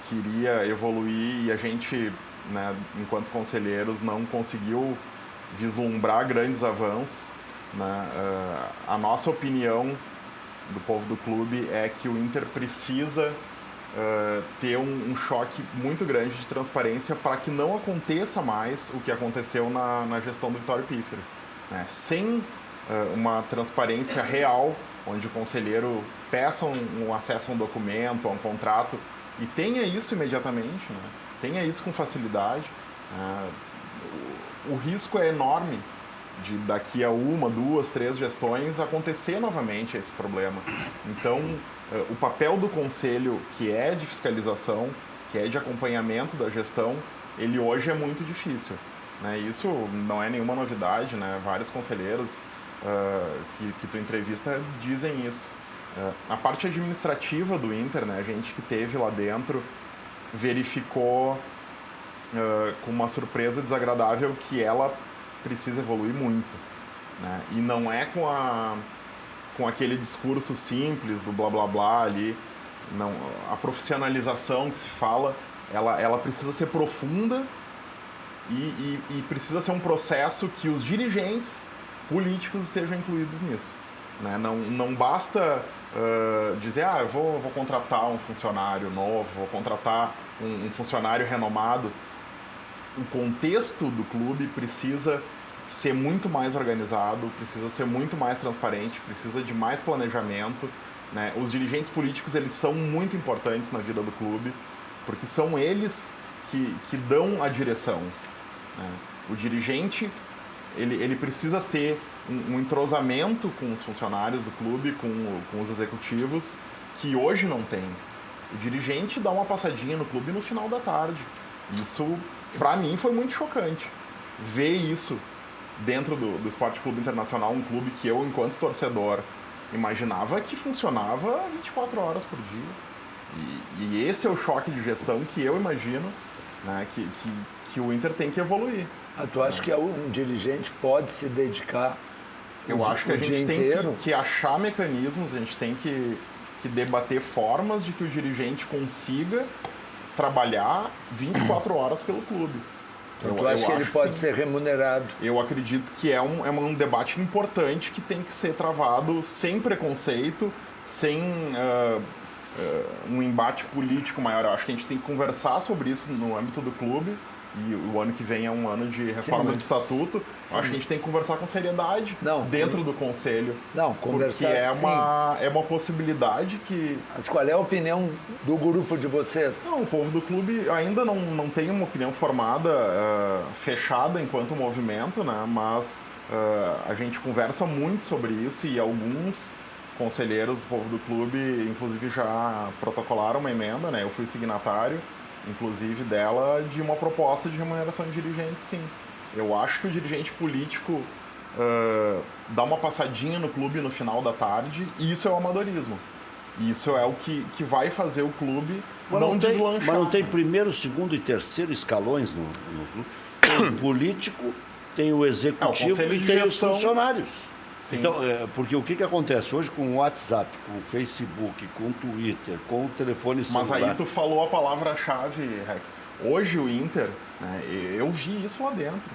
que iria evoluir e a gente, né, enquanto conselheiros, não conseguiu vislumbrar grandes avanços, né? A nossa opinião do povo do clube é que o Inter precisa ter um choque muito grande de transparência para que não aconteça mais o que aconteceu na gestão do Vitório Pífero, né? Sem uma transparência real, onde o conselheiro peça um acesso a um documento, a um contrato, e tenha isso imediatamente, né? Tenha isso com facilidade. O risco é enorme de daqui a 1, 2, 3 gestões acontecer novamente esse problema. Então, o papel do conselho, que é de fiscalização, que é de acompanhamento da gestão, ele hoje é muito difícil, né? Isso não é nenhuma novidade, né? Vários conselheiros que tu entrevista dizem isso. A parte administrativa do Inter, né? A gente que teve lá dentro verificou com uma surpresa desagradável que ela precisa evoluir muito, né? E não é com aquele discurso simples do blá blá blá ali, não, a profissionalização que se fala, ela precisa ser profunda e precisa ser um processo que os dirigentes políticos estejam incluídos nisso, né? Não basta dizer, eu vou contratar um funcionário novo, vou contratar um funcionário renomado. O contexto do clube precisa ser muito mais organizado, precisa ser muito mais transparente, precisa de mais planejamento, né? Os dirigentes políticos, eles são muito importantes na vida do clube, porque são eles que dão a direção, né? O dirigente, ele precisa ter um entrosamento com os funcionários do clube, com os executivos, que hoje não tem. O dirigente dá uma passadinha no clube no final da tarde. Isso, para mim, foi muito chocante. Ver isso dentro do Esporte Clube Internacional, um clube que eu, enquanto torcedor, imaginava que funcionava 24 horas por dia. E esse é o choque de gestão que eu imagino, né, que o Inter tem que evoluir. Tu acha que um dirigente pode se dedicar Eu acho que a gente tem inteiro? que achar mecanismos, a gente tem que debater formas de que o dirigente consiga trabalhar 24 horas pelo clube. Eu acho que ele pode ser remunerado. Eu acredito que é um debate importante que tem que ser travado sem preconceito, sem um embate político maior. Eu acho que a gente tem que conversar sobre isso no âmbito do clube. E o ano que vem é um ano de reforma de estatuto. Eu acho que a gente tem que conversar com seriedade dentro do conselho. Não, conversar porque é uma possibilidade que... Mas qual é a opinião do grupo de vocês? Não, o povo do clube ainda não tem uma opinião formada, fechada enquanto movimento, né? Mas a gente conversa muito sobre isso e alguns conselheiros do povo do clube, inclusive, já protocolaram uma emenda, né? Eu fui signatário, inclusive, dela, de uma proposta de remuneração de dirigente, sim. Eu acho que o dirigente político dá uma passadinha no clube no final da tarde, e isso é o amadorismo. Isso é o que vai fazer o clube não deslanchar. Mas não tem primeiro, segundo e terceiro escalões no clube? Tem o político, tem o executivo o e de tem gestão. os funcionários. Sim. Então, porque o que acontece hoje com o WhatsApp, com o Facebook, com o Twitter, com o telefone celular... Mas aí tu falou a palavra-chave, Rec. Hoje o Inter, né, eu vi isso lá dentro.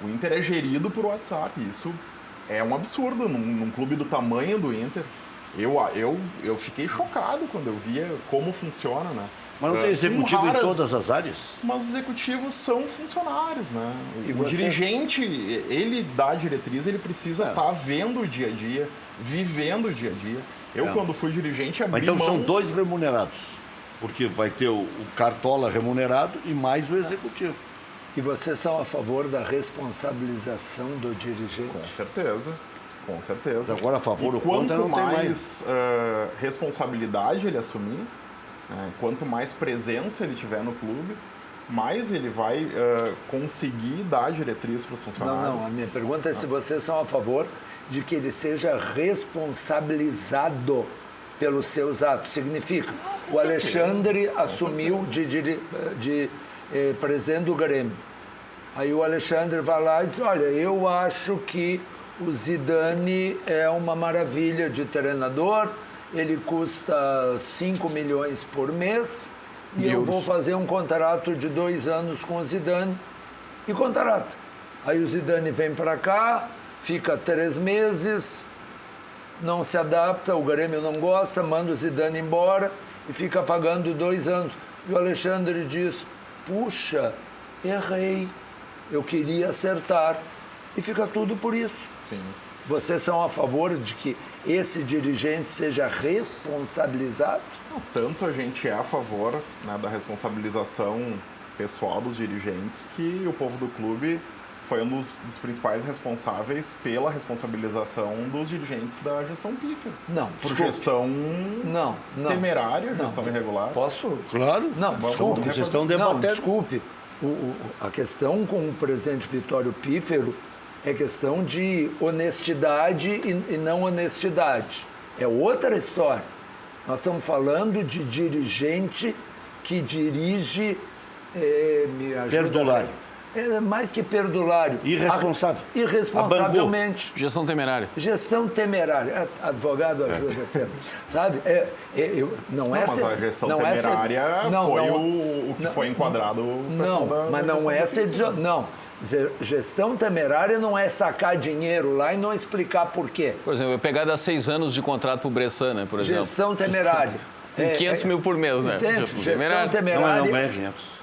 O Inter é gerido por WhatsApp. Isso é um absurdo num clube do tamanho do Inter. Eu fiquei chocado quando eu via como funciona, né? Mas não tem executivo em todas as áreas? Mas os executivos são funcionários, né? E o dirigente, ele dá a diretriz, ele precisa estar vendo o dia a dia, vivendo o dia a dia. Quando fui dirigente, abri Mas então mão... são dois remunerados, porque vai ter o cartola remunerado e mais o executivo. E vocês são a favor da responsabilização do dirigente? Com certeza. Com certeza. Mas agora a favor ou contra quanto não tem mais responsabilidade ele assumir, quanto mais presença ele tiver no clube, mais ele vai conseguir dar diretriz para os funcionários. Não, a minha pergunta é se vocês são a favor de que ele seja responsabilizado pelos seus atos. Significa, o Alexandre assumiu de presidente do Grêmio. Aí o Alexandre vai lá e diz, olha, eu acho que o Zidane é uma maravilha de treinador, ele custa 5 milhões por mês e eu vou fazer um contrato de 2 anos com o Zidane e contrato. Aí o Zidane vem para cá, fica 3 meses, não se adapta, o Grêmio não gosta, manda o Zidane embora e fica pagando 2 anos. E o Alexandre diz, puxa, errei, eu queria acertar. E fica tudo por isso. Sim. Vocês são a favor de que esse dirigente seja responsabilizado? Tanto a gente é a favor, né, da responsabilização pessoal dos dirigentes, que o povo do clube foi um dos principais responsáveis pela responsabilização dos dirigentes da gestão pífia. Não, por desculpe. gestão Não. temerária, gestão irregular. Posso? Claro. Não, desculpe. Vocês estão Não, debatendo. desculpe. A questão com o presidente Vitório Pífero é questão de honestidade e não honestidade. É outra história. Nós estamos falando de dirigente que dirige... me ajuda. Perdulário. Mais que perdulário. Irresponsável. Irresponsavelmente. Gestão temerária. Gestão temerária. Advogado ajuda sempre. Sabe? Não é... Mas a gestão temerária foi o que foi enquadrado. Mas não é ser... Não. Gestão temerária não é sacar dinheiro lá e não explicar por quê. Por exemplo, eu pegar dar 6 anos de contrato pro Bressan, né, por exemplo. Gestão temerária. 500 mil por mês, né? Entende? Gestão temerária. Não ganha 500.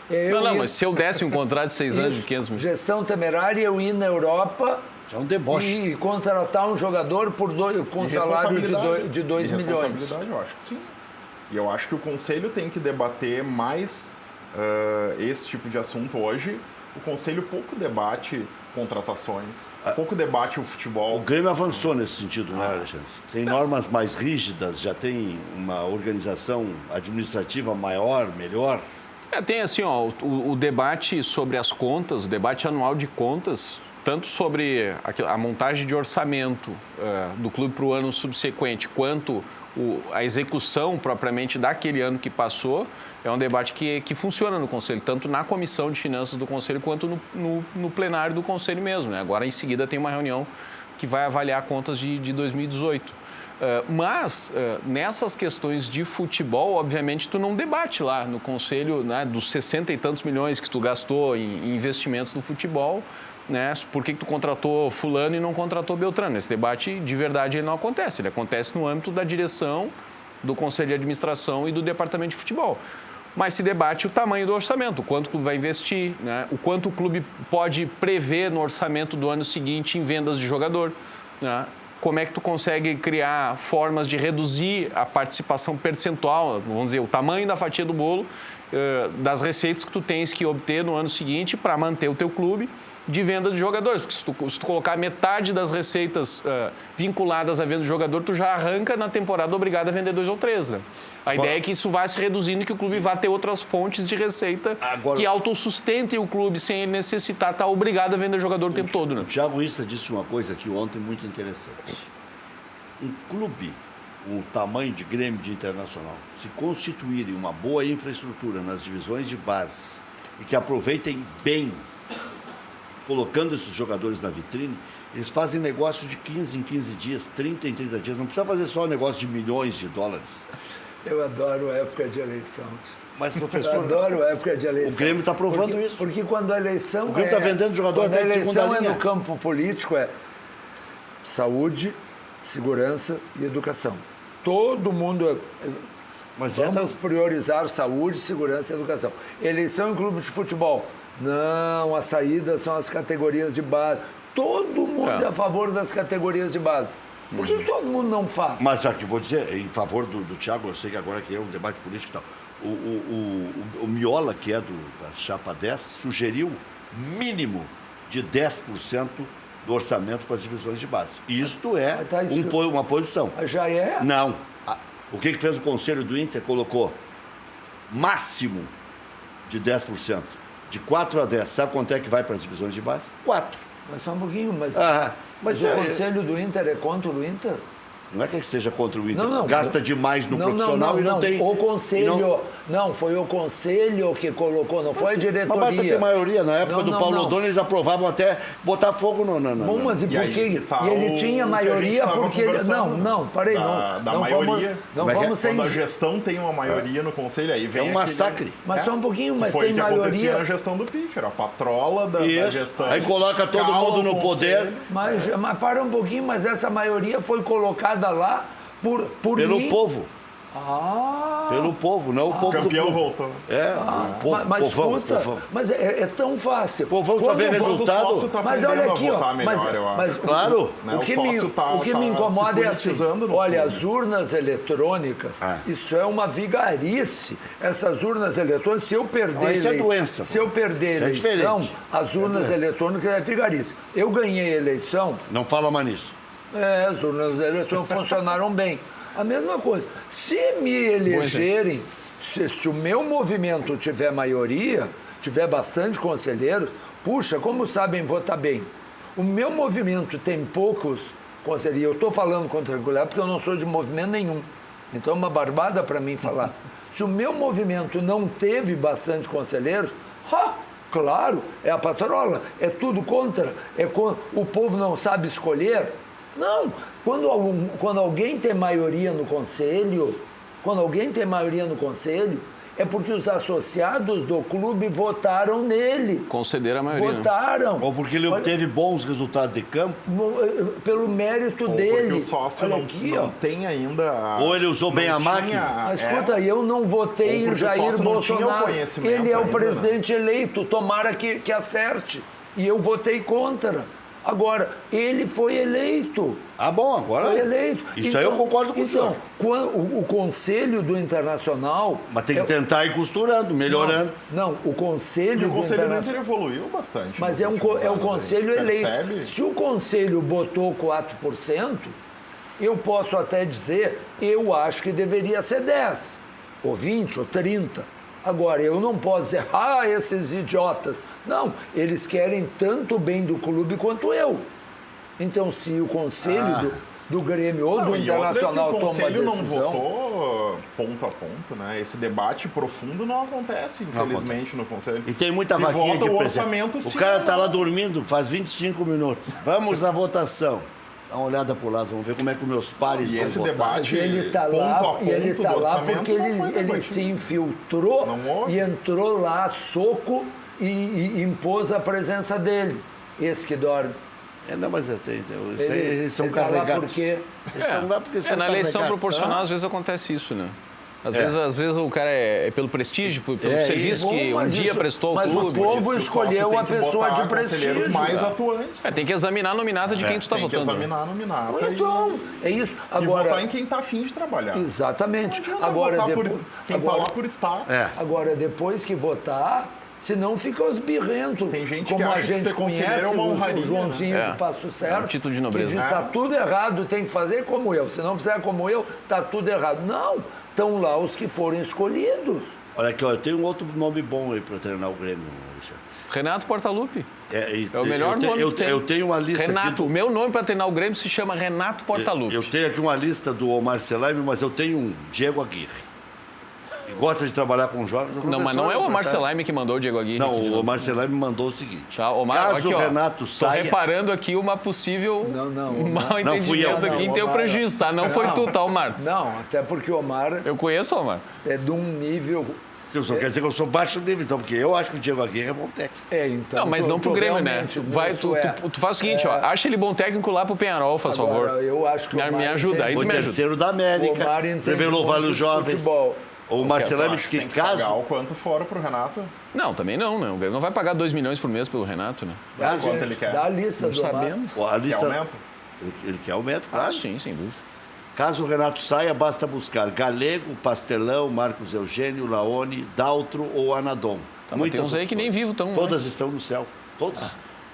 Mas se eu desse um contrato de 6 anos de 500 mil. Gestão temerária, eu ir na Europa É um deboche. e contratar um jogador com salário de 2 milhões. Responsabilidade, eu acho que sim. E eu acho que o Conselho tem que debater mais esse tipo de assunto hoje. O Conselho pouco debate contratações, pouco debate o futebol. O Grêmio avançou nesse sentido, né, Alexandre? Tem normas mais rígidas, já tem uma organização administrativa maior, melhor. Tem assim, ó, o debate sobre as contas, o debate anual de contas, tanto sobre a montagem de orçamento do clube para o ano subsequente, quanto a execução propriamente daquele ano que passou, é um debate que funciona no Conselho, tanto na Comissão de Finanças do Conselho quanto no plenário do Conselho mesmo, né? Agora, em seguida, tem uma reunião que vai avaliar contas de 2018. Mas, nessas questões de futebol, obviamente, tu não debate lá no Conselho, né, dos 60 e tantos milhões que tu gastou em investimentos no futebol, né, por que tu contratou fulano e não contratou Beltrano. Esse debate, de verdade, ele não acontece. Ele acontece no âmbito da direção, do Conselho de Administração e do Departamento de Futebol. Mas se debate o tamanho do orçamento, o quanto o clube vai investir, né, o quanto o clube pode prever no orçamento do ano seguinte em vendas de jogador, né? Como é que tu consegue criar formas de reduzir a participação percentual, vamos dizer, o tamanho da fatia do bolo, das receitas que tu tens que obter no ano seguinte para manter o teu clube de venda de jogadores. Porque se tu colocar metade das receitas vinculadas à venda de jogador, tu já arranca na temporada obrigado a vender 2 ou 3, né? A ideia é que isso vá se reduzindo e que o clube vá ter outras fontes de receita que autossustentem o clube sem ele necessitar estar obrigado a vender jogador o tempo todo, né? O Thiago Issa disse uma coisa aqui ontem muito interessante. Um clube com o tamanho de Grêmio de Internacional, se constituírem uma boa infraestrutura nas divisões de base e que aproveitem bem, colocando esses jogadores na vitrine, eles fazem negócio de 15 em 15 dias, 30 em 30 dias. Não precisa fazer só negócio de milhões de dólares. Eu adoro a época de eleição. Mas, professor, Eu adoro a época de eleição. o Grêmio está provando isso. Porque quando a eleição O Grêmio está vendendo jogador quando até a de eleição segunda linha. no campo político saúde, segurança e educação. Todo mundo... Mas Vamos priorizar saúde, segurança e educação. Eleição em clube de futebol. Não, as saídas são as categorias de base. Todo mundo é a favor das categorias de base. Por que todo mundo não faz? Mas aqui vou dizer, em favor do Thiago, eu sei que agora que é um debate político e tal. O Miola, que é da Chapa 10, sugeriu mínimo de 10% do orçamento para as divisões de base. Isto é Mas tá isso- uma posição. Já é? Não. O que fez o Conselho do Inter? Colocou máximo de 10%. De 4 a 10. Sabe quanto é que vai para as divisões de base? 4. Mas só um pouquinho, mas Mas o Conselho do Inter é contra o Inter? não é que seja contra o Inter. Não, não. Gasta demais no profissional e não tem... O Conselho... e não- Não, foi o Conselho que colocou, não foi a diretoria. Mas basta ter maioria. Na época Não, do não, Paulo não. O'Donnell, eles aprovavam até botar fogo no... Bom, mas e E por aí quê? que tá E ele o tinha que a maioria gente tava porque... Não, conversando, não, parei, da não. Não maioria. Não Como é que é? vamos sem... Quando a gestão tem uma maioria no conselho, aí vem É um massacre. Mas só um pouquinho, mas Foi o tem que acontecia maioria... na gestão do Piffer, a patrola da Isso. gestão. Aí coloca todo Cala mundo o no poder. conselho. Mas para um pouquinho, mas essa maioria foi colocada lá por Pelo mim. povo. Ah! Pelo povo, não o O povo do campeão povo. voltou. É, o povo, mas povão, escuta, povão. mas é tão fácil. Povão só Quando vê eu vou- Mas o resultado. sócio tá Mas aprendendo olha aqui, a votar ó, melhor, eu acho. mas Claro. Né, o que, o me, sócio tá- o que tá me incomoda se é assim, politizando nos olha, clubes. as urnas eletrônicas, isso é uma vigarice. Essas urnas eletrônicas, se eu perder... Isso é doença, Se eu perder É eleição, diferente. as urnas eletrônicas é vigarice. Eu ganhei a eleição, Não fala mais nisso. as urnas eletrônicas funcionaram bem. A mesma coisa. Se me elegerem, se o meu movimento tiver maioria, tiver bastante conselheiros, puxa, como sabem votar bem? O meu movimento tem poucos conselheiros. Eu estou falando com tranquilidade porque eu não sou de movimento nenhum. Então é uma barbada para mim falar. Se o meu movimento não teve bastante conselheiros, claro, é a patrola, é tudo contra, o povo não sabe escolher. Não, quando alguém tem maioria no conselho, é porque os associados do clube votaram nele. Concederam a maioria. né? Votaram. Ou porque ele obteve bons resultados de campo, Pelo mérito Ou dele. porque o sócio Olha não, aqui, não ó. tem ainda... Ou ele usou bem não a tinha- máquina. Mas escuta, eu não votei Ou em porque o Jair sócio não tinha o Bolsonaro. conhecimento Ele é o ainda, né? presidente eleito, tomara que acerte. E eu votei contra. Agora, ele foi eleito. Ah, bom, agora... Foi eleito. Isso aí eu concordo com o senhor. O Conselho do Internacional... Mas tem que tentar ir costurando, melhorando. Não, o E Conselho o do Conselho do Inter Internacional... evoluiu bastante. Mas nos é o últimos anos, a Conselho gente eleito. percebe. Se o Conselho botou 4%, eu posso até dizer, eu acho que deveria ser 10, ou 20, ou 30. Agora, eu não posso dizer, esses idiotas. Não, eles querem tanto o bem do clube quanto eu. Então, se o Conselho do Grêmio ou Não, do e outra é que Internacional o toma uma Conselho não decisão... votou ponto a ponto, né? Esse debate profundo não acontece, infelizmente, no Conselho. E tem muita Se vaquinha vota de o presidente. orçamento, O sim cara ou tá não. lá dormindo, faz 25 minutos. Vamos à votação. Dá uma olhada pro lado, vamos ver como é que os meus pares E vão esse votar. debate E ele está ponto a lá, ponto e ele do tá lá orçamento porque não foi ele debatido. se infiltrou Não houve. e entrou lá soco e impôs a presença dele. Esse que dorme. Não, mas eles são ele tá lá carregados. porque... Eles estão lá porque são Na eleição carregados. proporcional, às vezes acontece isso, né? Às vezes o cara é pelo prestígio, pelo serviço que um mas dia isso- prestou ao mas clube. o povo Esse escolheu sócio a tem que pessoa botar de prestígio. conselheiros mais cara. atuantes. Tem que examinar a nominata de quem tu está Tem que votando. examinar a nominata Então, é isso. e Agora, votar em quem está afim de trabalhar. exatamente. Não adianta Agora, votar depois, por quem está lá por estar. agora, depois que votar, senão fica os birrentos. Tem gente como que a acha que gente ser conselheiro conhece, é uma honraria, o Joãozinho né? de Passo Certo. É um título de nobreza. Que diz, tá tudo errado, tem que fazer como eu. Se não fizer como eu, tá tudo errado. Não, estão lá os que foram escolhidos. Olha aqui, eu tenho um outro nome bom aí para treinar o Grêmio, Richard. Renato Portaluppi. É É o melhor nome que tem. Eu tenho uma lista Renato, aqui o meu nome para treinar o Grêmio se chama Renato Portaluppi. Eu tenho aqui uma lista do Omar Selaime, mas eu tenho um Diego Aguirre. E gosta de trabalhar com jovens. Não, mas não é o Omar Selaime que mandou o Diego Aguirre. Não, aqui de o novo. Omar Selaime mandou o seguinte. Tá, Omar, caso aqui, o ó, Renato tô saia... reparando aqui uma possível Omar. mal Não, fui eu. entendimento aqui Não, em teu Omar, prejuízo, tá? Não foi tu, tá, Omar? Não, até porque o Omar Eu conheço o Omar. é de um nível... Você só quer dizer que eu sou baixo nível, então, porque eu acho que o Diego Aguirre é bom técnico. Então, Não, mas não pro Grêmio, né? realmente, Tu faz o seguinte, ó. Acha ele bom técnico lá pro Penharol, faz Agora, favor. eu acho que o Me Omar ajuda, aí entende- tu Foi me ajuda. terceiro da O América, Omar entende revelou muito vários de jovens. futebol. O Marcelame Eu disse acho que tem que pagar caso... o quanto for pro Renato. Não, também não, né? O Grêmio não vai pagar 2 milhões por mês pelo Renato, né? Quanto ele quer? Dá a lista Não do Omar. sabemos. A Quer lista... aumento? Ele quer aumento, Ah, claro. sim, sem dúvida. Caso o Renato saia, basta buscar Galego, Pastelão, Marcos Eugênio, Laone, Daltro ou Anadon. Tá, mas tem uns aí que nem vivo tão. Todas estão no céu. Todos.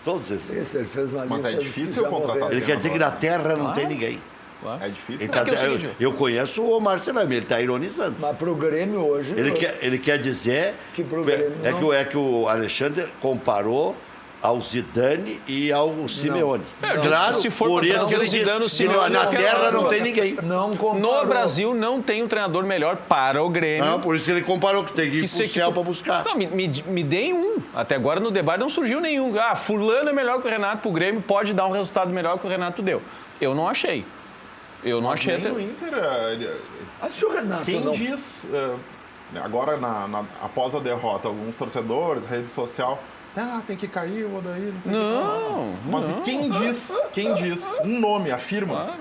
Todos esses. Isso, ele fez uma Mas lista é dos que difícil já contratar morreram. Ele quer dizer que na Terra não Claro. tem ninguém. Claro. É difícil. Ele tá- que é o seguinte, eu conheço o Omar Salame, ele está ironizando. Mas pro Grêmio hoje... Ele quer dizer Que pro Grêmio não. é que o Alexandre comparou ao Zidane e ao Simeone. É, claro, se for por pra isso trazer que ele o Zidane, o disse, Simeone, na eu quero Terra não agora. tem ninguém. Não comparou. No Brasil não tem um treinador melhor para o Grêmio. Não, por isso ele comparou que tem que ir pro céu para buscar. Não, me deem um. Até agora no debate não surgiu nenhum. Ah, fulano é melhor que o Renato pro Grêmio, pode dar um resultado melhor que o Renato deu. Eu não achei. Eu não Mas achei nem até... no Inter, Mas se o Renato quem não... diz, agora após a derrota, alguns torcedores, rede social, tem que cair o Odair, não sei o que. Não, Mas não. quem diz, um nome, afirma, Claro.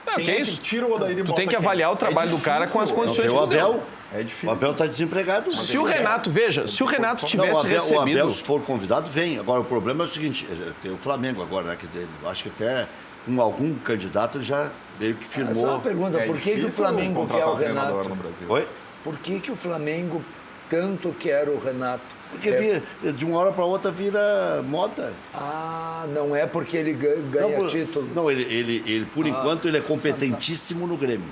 Não, quem que é isso? que tira o Odair e Tu bota tem que quem? avaliar o trabalho do cara com as difícil, condições Tem o que tu deu. Abel. É difícil. O Abel está desempregado. Se o Renato, veja, se o Renato Não, tivesse o Abel, recebido... se for convidado, vem. Agora, o problema é o seguinte, tem o Flamengo agora, né? Que ele, acho que até com algum candidato ele já meio que Só firmou. uma pergunta, É por que o difícil Flamengo quer contratar o treinador Renato? no Brasil. Oi? Por que o Flamengo tanto quer o Renato? Porque de uma hora para outra vira moda. Ah, não é porque ele ganha Não, título. Não, ele por enquanto, ele é competentíssimo no Grêmio.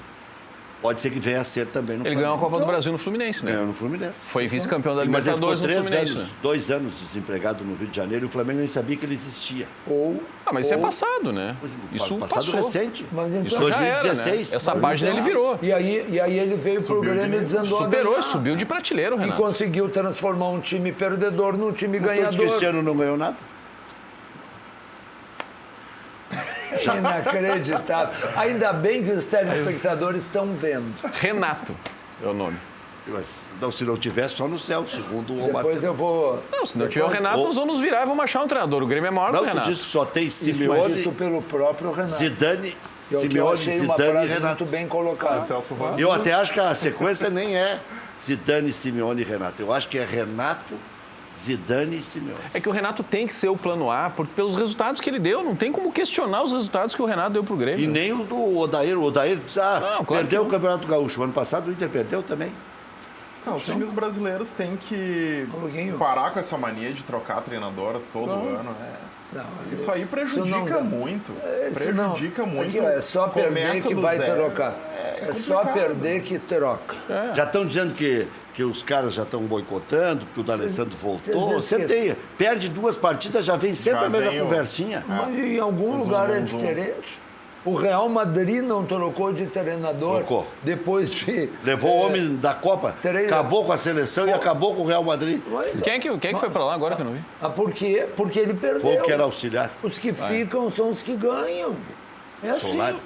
Pode ser que venha a ser também no Ele ganhou a Flamengo. Copa do Brasil no Fluminense, né? Ganhou no Fluminense. Foi vice-campeão da Mas ele ficou Libertadores no 3 Fluminense. anos, né? 2 anos desempregado no Rio de Janeiro e o Flamengo nem sabia que ele existia. Ou, Ah, mas isso é passado, né? Isso Passado passou. recente. Mas então- Isso Já era, 2016. né? Essa Mas página então- ele virou. E aí ele veio pro Subiu de Grêmio nível. dizendo... Superou e subiu de prateleira, o E Renato. conseguiu transformar um time perdedor num time Mas foi de que esse ganhador. ano não ganhou nada? Inacreditável. Ainda bem que os telespectadores estão vendo. Renato é o nome. Mas, então, se não tivesse, só no céu, segundo o Omar. Depois eu vou... Não, se não tiver o Renato, nós vamos virar e vamos achar um treinador. O Grêmio é maior que Não, o tu Renato. diz que só tem Mas Simeone, dito pelo próprio Renato. Zidane, Eu Simeone, achei uma Zidane e frase Renato. muito bem colocada. Celso Roth. Eu até acho que a sequência nem é Zidane, Simeone e Renato. Eu acho que é Renato, Zidane e Simeone. É que o Renato tem que ser o plano A pelos resultados que ele deu. Não tem como questionar os resultados que o Renato deu pro Grêmio. E nem o do Odair. O Odair disse, Não, claro que perdeu não. o Campeonato Gaúcho. Ano passado o Inter perdeu também. Não, os times brasileiros têm que pouquinho. parar com essa mania de trocar treinador todo ano. Não, Isso aí não prejudica dá. muito. Isso não. Prejudica muito. Aqui, ó, é só perder Começa que do vai zero. trocar. É só complicado. perder que troca. Já estão dizendo que os caras já estão boicotando, porque o D'Alessandro voltou. vocês Sempre tem. Perde 2 partidas, já vem sempre Já a mesma vem o- conversinha. Mas em algum Zum, lugar é zum, zum. diferente. O Real Madrid não trocou de treinador Trocou. depois de... Levou o homem da Copa, três- acabou com a seleção e acabou com o Real Madrid. Quem é que foi pra lá agora que eu não vi? Ah, por quê? Porque ele perdeu. Foi o que era auxiliar. Os que ficam são os que ganham. É assim. Solares.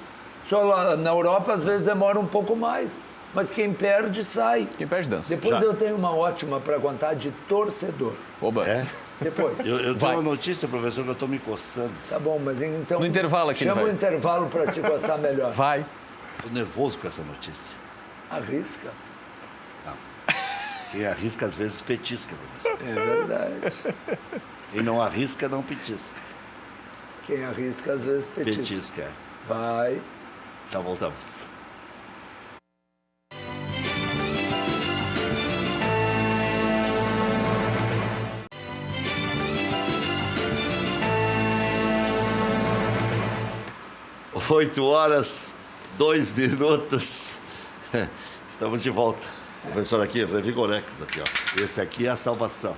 Só lá na Europa, às vezes, demora um pouco mais. Mas quem perde, sai. Quem perde dança. Depois Já. eu tenho uma ótima para contar de torcedor. Oba. É. Depois. Eu Vai. tenho uma notícia, professor, que eu estou me coçando. Tá bom, mas então... No intervalo aqui ele Chama vai. o intervalo para se coçar melhor. Vai. Estou nervoso com essa notícia. Arrisca. Quem arrisca, às vezes, petisca, professor. É verdade. Quem não arrisca, não petisca. Quem arrisca, às vezes, petisca. Petisca, é. Vai. Já voltamos. Oito horas, 2 minutos. Estamos de volta. Professor, aqui, Revigorex, aqui, ó. Esse aqui é a salvação.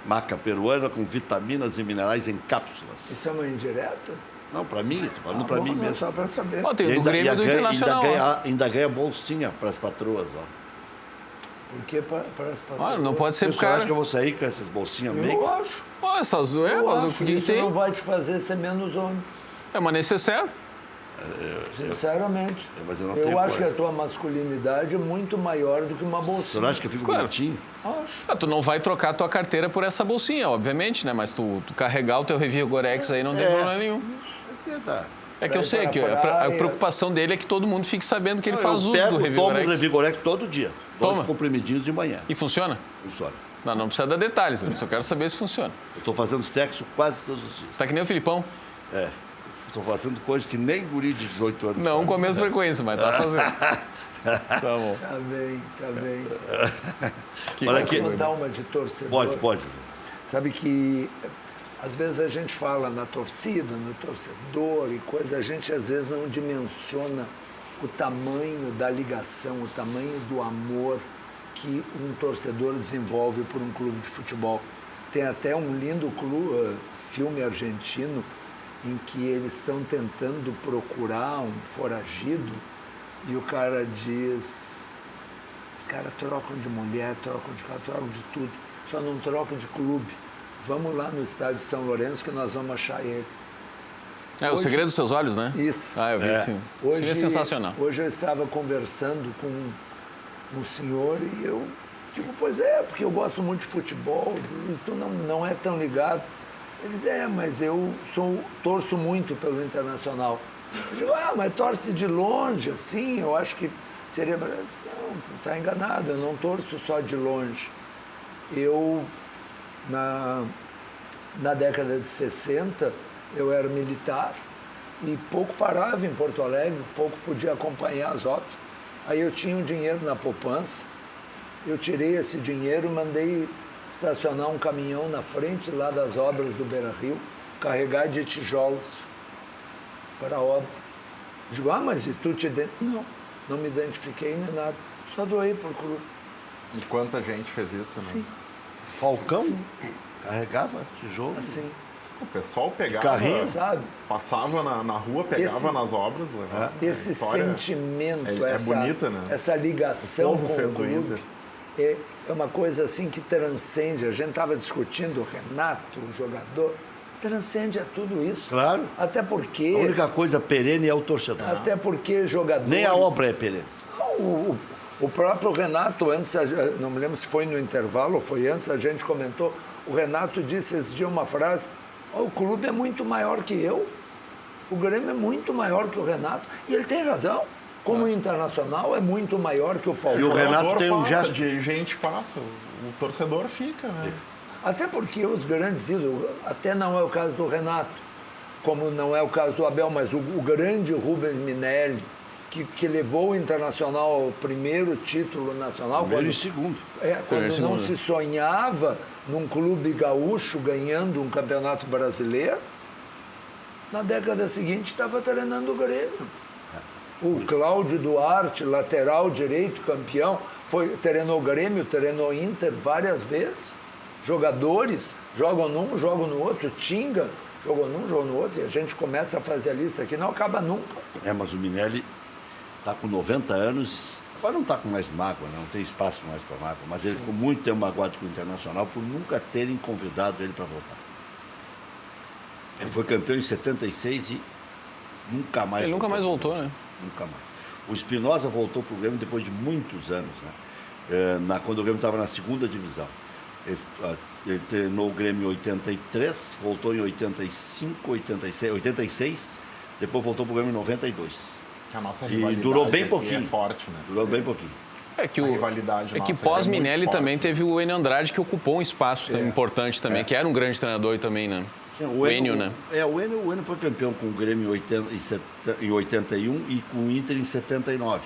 Maca peruana com vitaminas e minerais em cápsulas. Isso é uma indireta? Não, para mim, tô falando para Bom, mim não, mesmo. Só para saber. Ó, tem o E do Grêmio e do Internacional. ó. ainda ganha bolsinha para as patroas, ó. Por que para as Olha, não pode ser Você pro cara. acha que eu vou sair com essas bolsinhas Eu meio? acho. Ó, essas Eu mas o acho que isso tem? não vai te fazer ser menos homem. É uma necessaire. Sinceramente. Mas eu não Eu tenho acho que coragem. a tua masculinidade é muito maior do que uma Você bolsinha. não acha que eu fico Claro. bonitinho? Acho. Ah, tu não vai trocar a tua carteira por essa bolsinha, obviamente, né? Mas tu carregar o teu Revigorex aí não tem problema nenhum. Tenta. É que eu sei que a preocupação dele é que todo mundo fique sabendo que ele faz uso do Eu tomo Revigorex. Revigorex todo dia. Toma. 2 comprimidinhos de manhã. E funciona? Funciona. Não precisa dar detalhes, eu só quero saber se funciona. Eu estou fazendo sexo quase todos os dias. Tá que nem o Filipão. É. estou fazendo coisas que nem guri de 18 anos Não faz. com a mesma frequência, mas tá fazendo. Tá bom. Tá bem, tá bem. Olha Posso aqui. contar uma de torcedor? Pode. Sabe que às vezes a gente fala na torcida, no torcedor e coisa, a gente às vezes não dimensiona o tamanho da ligação, o tamanho do amor que um torcedor desenvolve por um clube de futebol. Tem até um lindo filme argentino em que eles estão tentando procurar um foragido e o cara diz: os caras trocam de mulher, trocam de carro, trocam de tudo, só não trocam de clube. Vamos lá no estádio de São Lourenço que nós vamos achar ele. O Segredo dos Seus Olhos, né? Isso. Ah, eu vi esse filme. Esse filme é sensacional. Hoje eu estava conversando com um senhor e eu digo, pois é, porque eu gosto muito de futebol, tu não é tão ligado. Ele diz, mas eu torço muito pelo Internacional. Eu digo, mas torce de longe, assim, eu acho que seria... Não, tu está enganado, eu não torço só de longe. Eu, na década de 60, eu era militar e pouco parava em Porto Alegre, pouco podia acompanhar as obras. Aí eu tinha um dinheiro na poupança, eu tirei esse dinheiro, mandei estacionar um caminhão na frente lá das obras do Beira-Rio, carregar de tijolos para a obra. Digo, mas e tu te identificou? Não me identifiquei nem nada, só doei para o clube. E quanta gente fez isso, né? Sim. Falcão carregava tijolo. Assim, O pessoal pegava, carrinho, sabe? passava na rua, pegava nas obras, levava. Esse A história sentimento, é bonita, né? essa ligação O povo com fez o o clube, Inter. é uma coisa assim que transcende. A gente estava discutindo o Renato, o jogador, transcende a tudo isso. Claro. Até porque... A única coisa perene é o torcedor. Até porque jogador... Nem a obra é perene. O próprio Renato, antes, não me lembro se foi no intervalo ou foi antes, a gente comentou, o Renato disse esse dia uma frase, o clube é muito maior que eu, o Grêmio é muito maior que o Renato, e ele tem razão, como o Internacional é muito maior que o Falcão. E o Renato jogador tem um passa, gesto. de gente passa, o torcedor fica, né? Até porque os grandes ídolos, até não é o caso do Renato, como não é o caso do Abel, mas o grande Rubens Minelli, que levou o Internacional ao primeiro título nacional. Primeiro e segundo. Quando não segundo. se sonhava num clube gaúcho ganhando um campeonato brasileiro, na década seguinte estava treinando o Grêmio. O Cláudio Duarte, lateral direito, campeão, treinou o Grêmio, treinou o Inter várias vezes. Jogadores jogam num, jogam no outro, Tinga, jogou num, jogou no outro, e a gente começa a fazer a lista aqui, não acaba nunca. Mas o Minelli está com 90 anos, agora não está com mais mágoa, não tem espaço mais para mágoa, mas ele ficou muito tempo magoado com o Internacional por nunca terem convidado ele para voltar. Ele foi campeão em 76 e nunca mais Ele nunca mais voltou, né? Nunca mais. O Espinosa voltou para o Grêmio depois de muitos anos, né? Quando o Grêmio estava na segunda divisão. Ele treinou o Grêmio em 83, voltou em 85, 86, depois voltou para o Grêmio em 92. Que a nossa E rivalidade durou bem aqui pouquinho. É forte, né? Durou bem pouquinho. É que A rivalidade que nossa pós-Minelli é muito também forte, teve o Enio Andrade, que ocupou um espaço importante também, que era um grande treinador também, né? O Enio, né? O Enio foi campeão com o Grêmio em 81 e com o Inter em 79.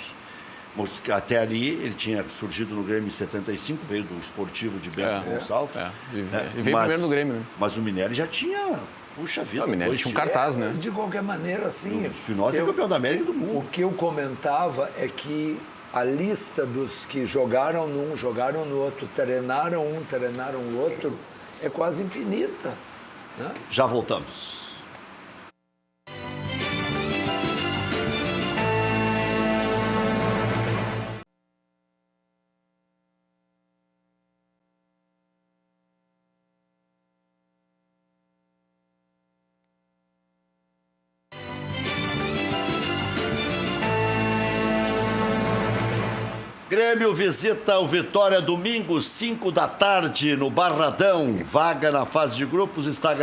Até ali, ele tinha surgido no Grêmio em 75, veio do Esportivo de Bento Gonçalves. E veio primeiro no Grêmio. Mas o Minelli já tinha, puxa vida. O Minelli tinha um cartaz, né? De qualquer maneira, assim... O Espinosa é campeão da América e do mundo. O que eu comentava é que a lista dos que jogaram num, jogaram no outro, treinaram um, treinaram o outro, é quase infinita. Né? Já voltamos. Grêmio visita o Vitória domingo, 5 da tarde, no Barradão. Vaga na fase de grupos estará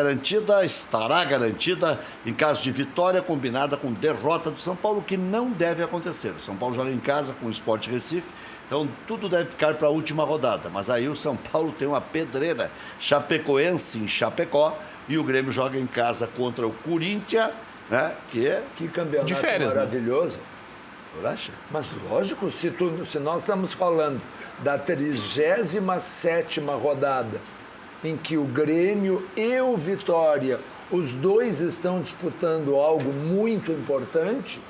garantida em caso de vitória combinada com derrota do São Paulo, que não deve acontecer. O São Paulo joga em casa com o Sport Recife, então tudo deve ficar para a última rodada. Mas aí o São Paulo tem uma pedreira, Chapecoense em Chapecó, e o Grêmio joga em casa contra o Corinthians né? Que campeonato De férias, né? maravilhoso. Acha? Mas lógico, se nós estamos falando da 37ª rodada, em que o Grêmio e o Vitória, os dois estão disputando algo muito importante,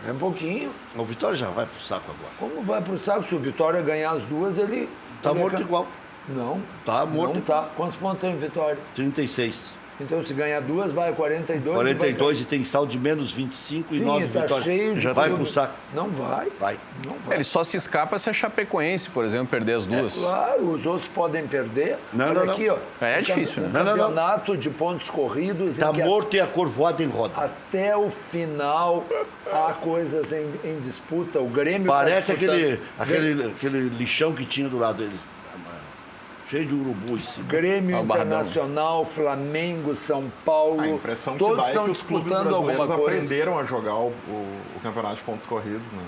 é um pouquinho. O Vitória já vai pro saco agora. Como vai pro saco? Se o Vitória ganhar as duas, ele... Tá ele morto igual. Não. Tá morto Não tá. Quantos pontos tem o Vitória? 36. Então, se ganhar duas, vai a 42. 42 e tem saldo de menos 25 e Sim, 9 tá vitórias. cheio de Já vai clube. pro saco. Não vai. Vai. Não vai. Ele só se escapa se a Chapecoense, por exemplo, perder as duas. Claro, os outros podem perder. Não, Olha não, aqui, ó. É difícil, né? Um Não, não, não. campeonato de pontos corridos. Tá em que morto e a cor voada em roda. até o final há coisas em disputa. O Grêmio tá Parece disputando. aquele lixão que tinha do lado deles. Cheio de urubu em cima. Grêmio Barbão. Internacional, Flamengo, São Paulo. A impressão que todos dá é estão que os clubes disputando alguma brasileiros coisa. aprenderam a jogar o campeonato de pontos corridos, né?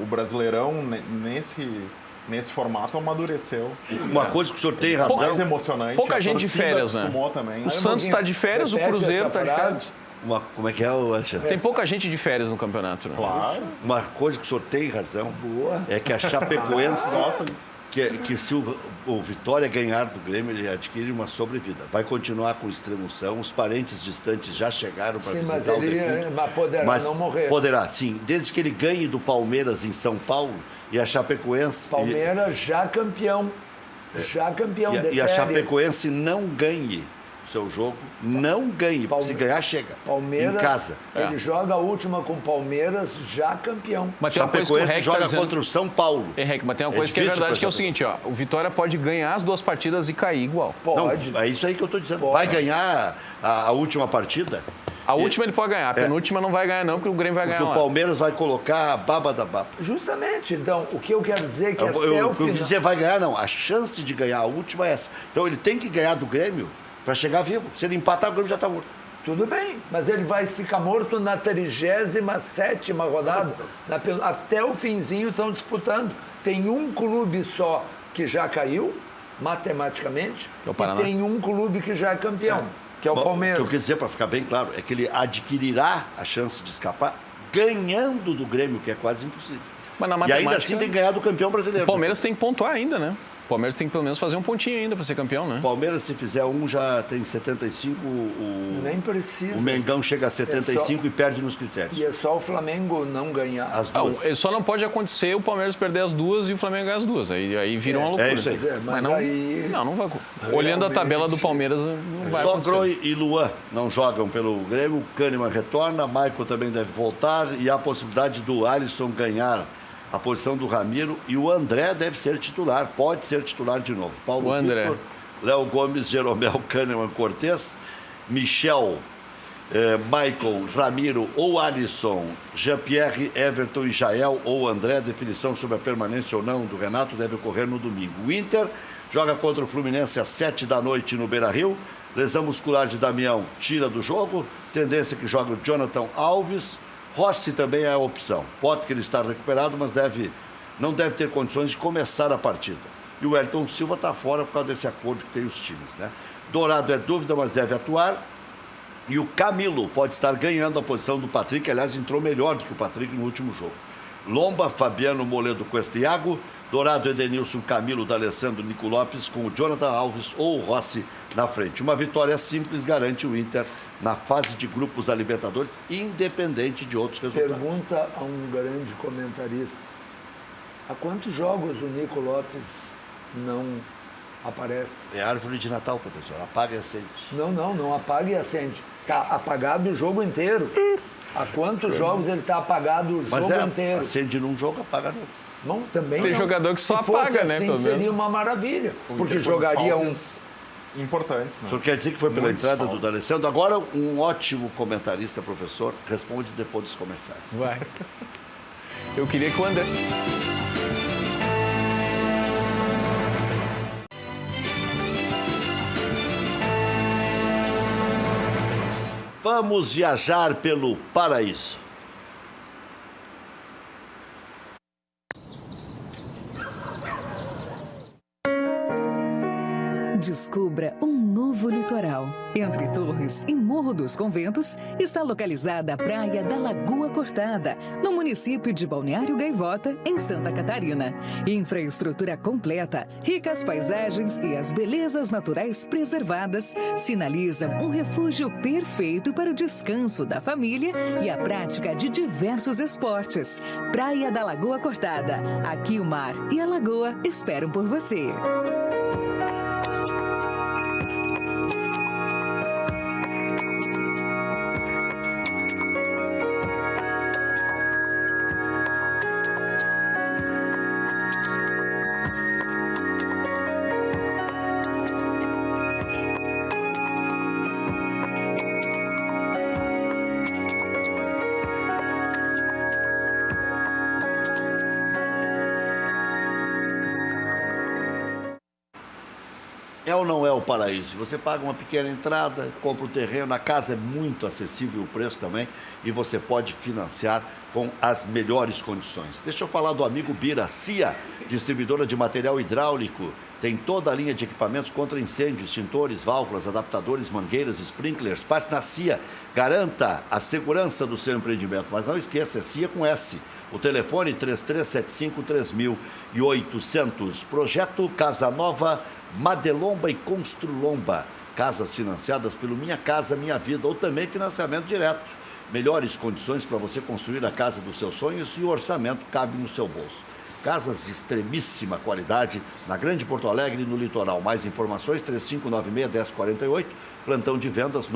O Brasileirão, nesse formato, amadureceu. Uma coisa que o senhor tem razão. Mais emocionante. Pouca a gente de torcida férias, né? acostumou também. O Santos está de férias, o Repete Cruzeiro essa está de frase. férias. Como é que é, Alexandre? Tem pouca gente de férias no campeonato, né? Claro. Uma coisa que o senhor tem razão Boa. é que a Chapecoense, Gosta. que se o Vitória ganhar do Grêmio, ele adquire uma sobrevida. Vai continuar com extremoção, os parentes distantes já chegaram para Sim, visitar mas o ele defunto. poderá não morrer. Poderá, sim. Desde que ele ganhe do Palmeiras em São Paulo e a Chapecoense... Palmeiras já campeão. Já campeão de E a férias. Chapecoense não ganhe o seu jogo, não ganhe, porque se ganhar, chega. Palmeiras, em casa. ele joga a última com o Palmeiras, já campeão. Mas tem uma coisa que o Chapecoense Rec joga tá dizendo... contra o São Paulo. Henrique, mas tem uma coisa que é difícil verdade, que é o pra seguinte, ó. O Vitória pode ganhar as duas partidas e cair igual. Pode. Não, é isso aí que eu estou dizendo. Pode. Vai ganhar a última partida, A última ele pode ganhar, a penúltima não vai ganhar não, porque o Grêmio vai porque ganhar o lá. Palmeiras vai colocar a baba da baba. Justamente. Então, o que eu quero dizer é que até o Eu final... dizer vai ganhar, não. A chance de ganhar a última é essa. Então ele tem que ganhar do Grêmio para chegar vivo. Se ele empatar, o Grêmio já está morto. Tudo bem, mas ele vai ficar morto na 37ª rodada. Até o finzinho estão disputando. Tem um clube só que já caiu, matematicamente, É o Paraná. e tem um clube que já é campeão, que é o Bom, Palmeiras. O que eu quis dizer, para ficar bem claro, é que ele adquirirá a chance de escapar ganhando do Grêmio, que é quase impossível. Mas na E matemática, ainda assim tem que ganhar do campeão brasileiro. o Palmeiras tem que pontuar ainda, né? O Palmeiras tem que pelo menos fazer um pontinho ainda para ser campeão, né? O Palmeiras, se fizer um, já tem 75. Nem precisa. O Mengão chega a 75 e perde nos critérios. E é só o Flamengo não ganhar. As Não, duas. só não pode acontecer o Palmeiras perder as duas e o Flamengo ganhar as duas. Aí vira uma loucura. isso aí. Pois é, mas não, aí- não vai. Olhando a tabela do Palmeiras, não vai Só acontecer. Groy e Luan não jogam pelo Grêmio. O Kahneman retorna, Michael também deve voltar e há a possibilidade do Alisson ganhar a posição do Ramiro e o André deve ser titular, pode ser titular de novo. Paulo O André. Vitor, Léo Gomes, Jeromel, Kahneman, Cortez, Michel, Michael, Ramiro ou Alisson, Jean-Pierre, Everton e Jael ou André. Definição sobre a permanência ou não do Renato deve ocorrer no domingo. O Inter joga contra o Fluminense às 7h no Beira-Rio. Lesão muscular de Damião tira do jogo. Tendência que joga o Jonathan Alves. Rossi também é a opção. Pode que ele está recuperado, mas não deve ter condições de começar a partida. E o Wellington Silva está fora por causa desse acordo que tem os times, né? Dourado é dúvida, mas deve atuar. E o Camilo pode estar ganhando a posição do Patrick. Aliás, entrou melhor do que o Patrick no último jogo. Lomba, Fabiano, Moledo, Cuesta e Iago. Dourado, Edenilson, Camilo, D'Alessandro, Nico Lopes, com o Jonathan Alves ou o Rossi na frente. Uma vitória simples garante o Inter na fase de grupos da Libertadores, independente de outros resultados. Pergunta a um grande comentarista. Há quantos jogos o Nico Lopes não aparece? É árvore de Natal, professor. Apaga e acende. Não apaga e acende. Está apagado o jogo inteiro. Há quantos jogos ele está apagado o Mas jogo inteiro? acende num jogo, apaga no outro. Não, também Tem não. jogador que só Se fosse apaga, né, assim, pelo seria menos. uma maravilha. Porque Depois jogaria um... desfalques importantes, né? O senhor quer dizer que foi pela Muitos entrada do faltos. D'Alessandro? Agora, um ótimo comentarista, professor, responde depois dos comerciais. Vai. Eu queria que o André... Vamos viajar pelo paraíso. Descubra um novo litoral. Entre Torres e Morro dos Conventos, está localizada a Praia da Lagoa Cortada, no município de Balneário Gaivota, em Santa Catarina. Infraestrutura completa, ricas paisagens e as belezas naturais preservadas sinalizam um refúgio perfeito para o descanso da família e a prática de diversos esportes. Praia da Lagoa Cortada. Aqui o mar e a lagoa esperam por você. É ou não é o paraíso? Você paga uma pequena entrada, compra o terreno, a casa é muito acessível o preço também e você pode financiar com as melhores condições. Deixa eu falar do amigo Bira CIA, distribuidora de material hidráulico. Tem toda a linha de equipamentos contra incêndio, extintores, válvulas, adaptadores, mangueiras, sprinklers. Passe na CIA, garanta a segurança do seu empreendimento. Mas não esqueça, é CIA com S. O telefone 3375-3800. Projeto Casa Nova, Madelomba e Construlomba. Casas financiadas pelo Minha Casa Minha Vida ou também financiamento direto. Melhores condições para você construir a casa dos seus sonhos e o orçamento cabe no seu bolso. Casas de extremíssima qualidade na Grande Porto Alegre e no litoral. Mais informações 3596-1048, plantão de vendas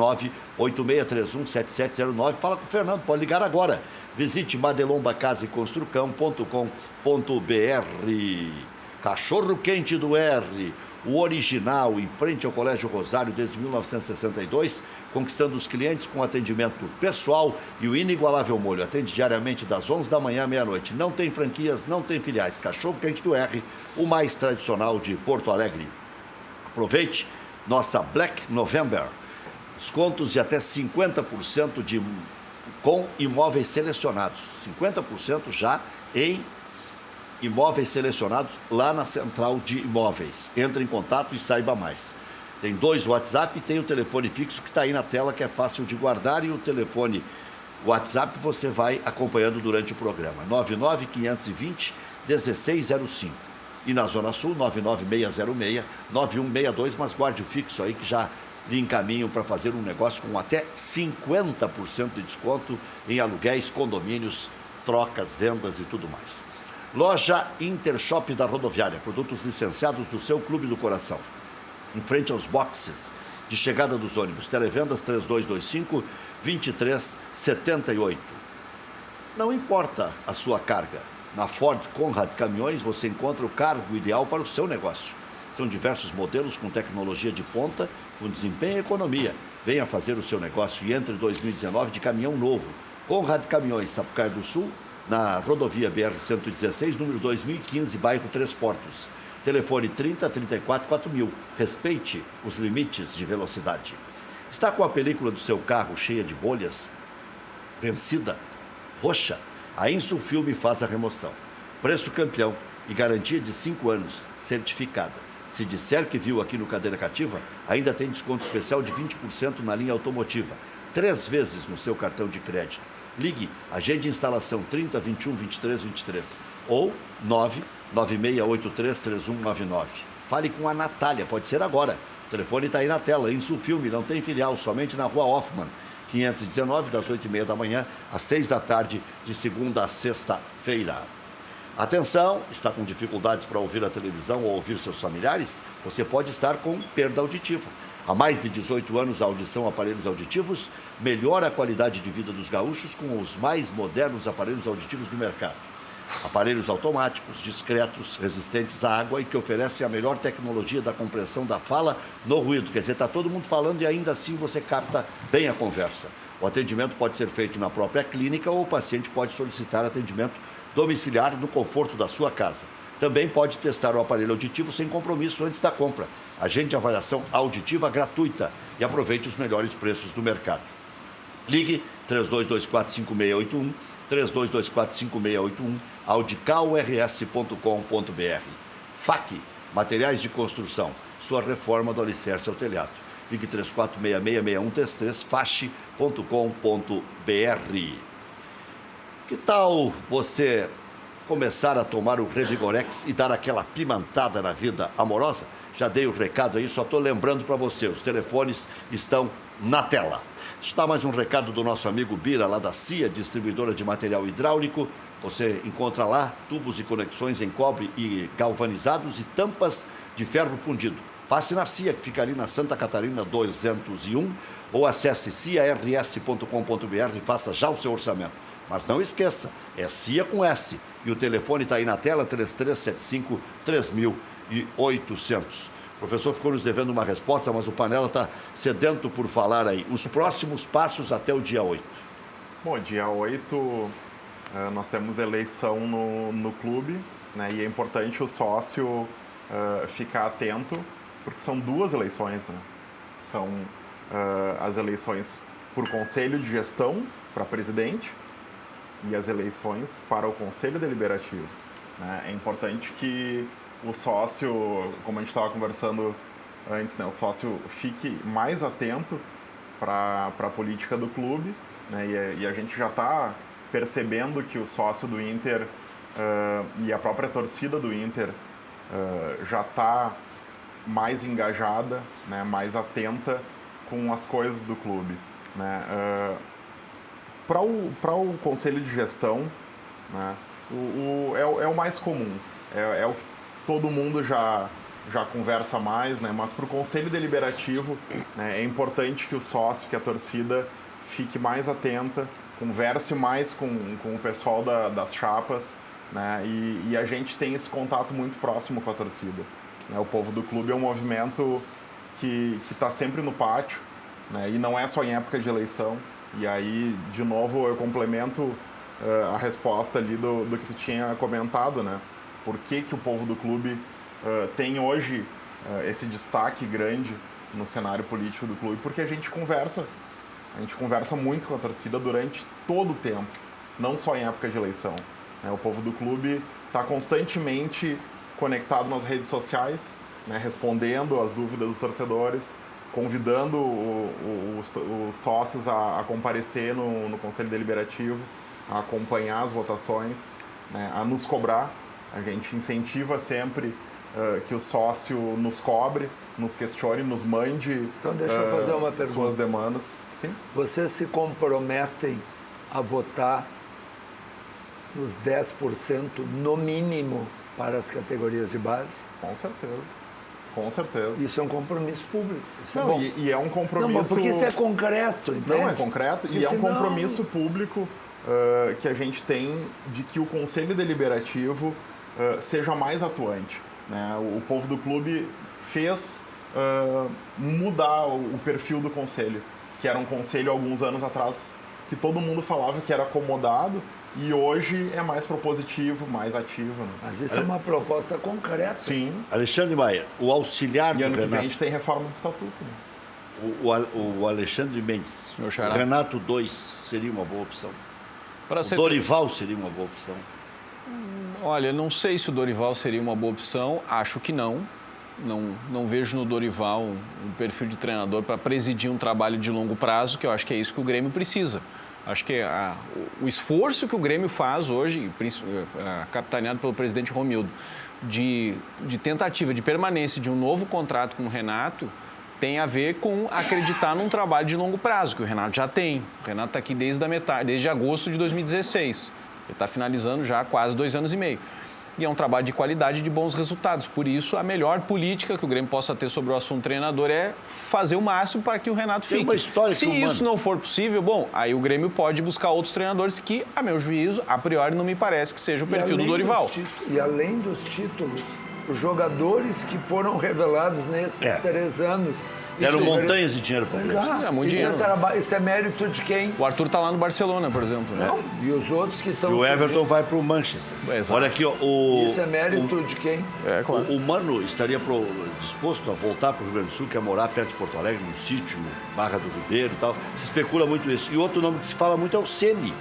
98631-7709. Fala com o Fernando, pode ligar agora. Visite madelombacasaeconstrucão.com.br. Cachorro Quente do R, o original, em frente ao Colégio Rosário desde 1962, conquistando os clientes com atendimento pessoal e o inigualável molho. Atende diariamente das 11 da manhã à meia-noite. Não tem franquias, não tem filiais. Cachorro Quente do R, o mais tradicional de Porto Alegre. Aproveite nossa Black November. Descontos de até 50% com imóveis selecionados. 50% já em imóveis selecionados lá na Central de Imóveis. Entre em contato e saiba mais. Tem 2 WhatsApp e tem o telefone fixo que está aí na tela, que é fácil de guardar, e o telefone WhatsApp você vai acompanhando durante o programa. 99520-1605. E na Zona Sul, 99606-9162, mas guarde o fixo aí que já lhe encaminham para fazer um negócio com até 50% de desconto em aluguéis, condomínios, trocas, vendas e tudo mais. Loja Intershop da Rodoviária, produtos licenciados do seu Clube do Coração. Em frente aos boxes de chegada dos ônibus. Televendas 3225-2378. Não importa a sua carga. Na Ford Conrad Caminhões você encontra o cargo ideal para o seu negócio. São diversos modelos com tecnologia de ponta, com desempenho e economia. Venha fazer o seu negócio e entre 2019 de caminhão novo. Conrad Caminhões, Sapucaia do Sul, na rodovia BR-116, número 2015, bairro Três Portos. Telefone 30-34-4000. Respeite os limites de velocidade. Está com a película do seu carro cheia de bolhas? Vencida? Roxa? A Insulfilme faz a remoção. Preço campeão e garantia de 5 anos, certificada. Se disser que viu aqui no Cadeira Cativa, ainda tem desconto especial de 20% na linha automotiva. 3 vezes no seu cartão de crédito. Ligue, agende instalação 3021-2323 ou 996833199. Fale com a Natália, pode ser agora. O telefone está aí na tela. Insulfilme não tem filial, somente na Rua Hoffman, 519, das 8h30 da manhã às 6 da tarde, de segunda a sexta-feira. Atenção, está com dificuldades para ouvir a televisão ou ouvir seus familiares? Você pode estar com perda auditiva. Há mais de 18 anos, a Audição Aparelhos Auditivos melhora a qualidade de vida dos gaúchos com os mais modernos aparelhos auditivos do mercado. Aparelhos automáticos, discretos, resistentes à água e que oferecem a melhor tecnologia da compreensão da fala no ruído. Quer dizer, está todo mundo falando e ainda assim você capta bem a conversa. O atendimento pode ser feito na própria clínica ou o paciente pode solicitar atendimento domiciliar no conforto da sua casa. Também pode testar o aparelho auditivo sem compromisso antes da compra. Agende avaliação auditiva gratuita e aproveite os melhores preços do mercado. Ligue 32245681, 32245681, audicalrs.com.br. FAC, materiais de construção, sua reforma do alicerce ao telhado. ligue 3466-6133, fache.com.br. Que tal você começar a tomar o Revigorex e dar aquela pimentada na vida amorosa? Já dei o recado aí, só estou lembrando para você, os telefones estão na tela. Está mais um recado do nosso amigo Bira, lá da CIA, distribuidora de material hidráulico. Você encontra lá tubos e conexões em cobre e galvanizados e tampas de ferro fundido. Passe na CIA, que fica ali na Santa Catarina 201, ou acesse ciars.com.br e faça já o seu orçamento. Mas não esqueça, é CIA com S. E o telefone está aí na tela, 3375-3800. O professor ficou nos devendo uma resposta, mas o Panela está sedento por falar aí. Os próximos passos até o dia 8. Bom, dia 8 nós temos eleição no clube, né? E é importante o sócio ficar atento, porque são duas eleições, né? São as eleições por conselho de gestão para presidente e as eleições para o Conselho Deliberativo, né? É importante que o sócio, como a gente estava conversando antes, né, o sócio fique mais atento para a política do clube, né? E a gente já está percebendo que o sócio do Inter e a própria torcida do Inter já está mais engajada, né, mais atenta com as coisas do clube, né? Para o conselho de gestão, né, é o mais comum, é o que todo mundo já conversa mais, né, mas para o conselho deliberativo, né, é importante que o sócio, que a torcida fique mais atenta, converse mais com o pessoal das chapas, né, e a gente tem esse contato muito próximo com a torcida, né. O povo do clube é um movimento que está sempre no pátio, né, e não é só em época de eleição. E aí, de novo, eu complemento a resposta ali do que tu tinha comentado, né? Por que o povo do clube tem hoje esse destaque grande no cenário político do clube? Porque a gente conversa muito com a torcida durante todo o tempo, não só em época de eleição, né? O povo do clube está constantemente conectado nas redes sociais, né? Respondendo às dúvidas dos torcedores, convidando os sócios a comparecer no Conselho Deliberativo, a acompanhar as votações, né, a nos cobrar. A gente incentiva sempre que o sócio nos cobre, nos questione, nos mande então, deixa eu fazer uma pergunta. Suas demandas. Sim? Vocês se comprometem a votar nos 10% no mínimo para as categorias de base? Com certeza. Com certeza. Isso é um compromisso público. Isso não, é bom. E é um compromisso... Não, mas porque isso é concreto, entende? Não, é concreto e é um compromisso público que a gente tem de que o Conselho Deliberativo seja mais atuante, né? O povo do clube fez mudar o perfil do Conselho, que era um Conselho alguns anos atrás que todo mundo falava que era acomodado, e hoje é mais propositivo, mais ativo. Né? Mas isso é uma proposta concreta. Sim. Alexandre Maia, o auxiliar do ano que vem a Renato... gente tem reforma do Estatuto. Né? O Alexandre Mendes, Meu o xará. Renato 2 seria uma boa opção. Para O Dorival seria uma boa opção. Olha, não sei se o Dorival seria uma boa opção, acho que não. Não vejo no Dorival um perfil de treinador para presidir um trabalho de longo prazo, que eu acho que é isso que o Grêmio precisa. Acho que o esforço que o Grêmio faz hoje, capitaneado pelo presidente Romildo, de tentativa de permanência de um novo contrato com o Renato, tem a ver com acreditar num trabalho de longo prazo, que o Renato já tem. O Renato está aqui desde agosto de 2016. Ele está finalizando já há quase 2 anos e meio. E é um trabalho de qualidade e de bons resultados. Por isso, a melhor política que o Grêmio possa ter sobre o assunto treinador é fazer o máximo para que o Renato fique. Tem uma história Se que isso não for possível, bom, aí o Grêmio pode buscar outros treinadores que, a meu juízo, a priori não me parece que seja o perfil do Dorival. E além dos títulos, os jogadores que foram revelados nesses 3 anos... Deram montanhas de dinheiro para o Grêmio. É muito dinheiro. Isso é mérito de quem? O Arthur está lá no Barcelona, por exemplo. Não, e os outros que estão... E o Everton vai para o Manchester. Exato. Olha aqui, ó, Isso é mérito de quem? É, claro. O Mano estaria disposto a voltar para o Rio Grande do Sul, que é morar perto de Porto Alegre, no sítio, Barra do Ribeiro e tal. Se especula muito isso. E outro nome que se fala muito é o Ceni.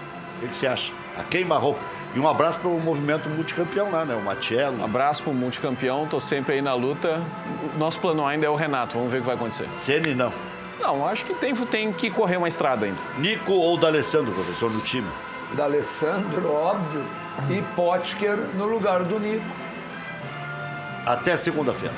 O que você acha? A queima-roupa. E um abraço para o movimento multicampeão lá, né? O Matiello. Um abraço pro multicampeão, tô sempre aí na luta. O nosso plano ainda é o Renato, vamos ver o que vai acontecer. Ceni não. Não, acho que tem que correr uma estrada ainda. Nico ou D'Alessandro, professor, no time? D'Alessandro, óbvio. E Potker no lugar do Nico. Até segunda-feira.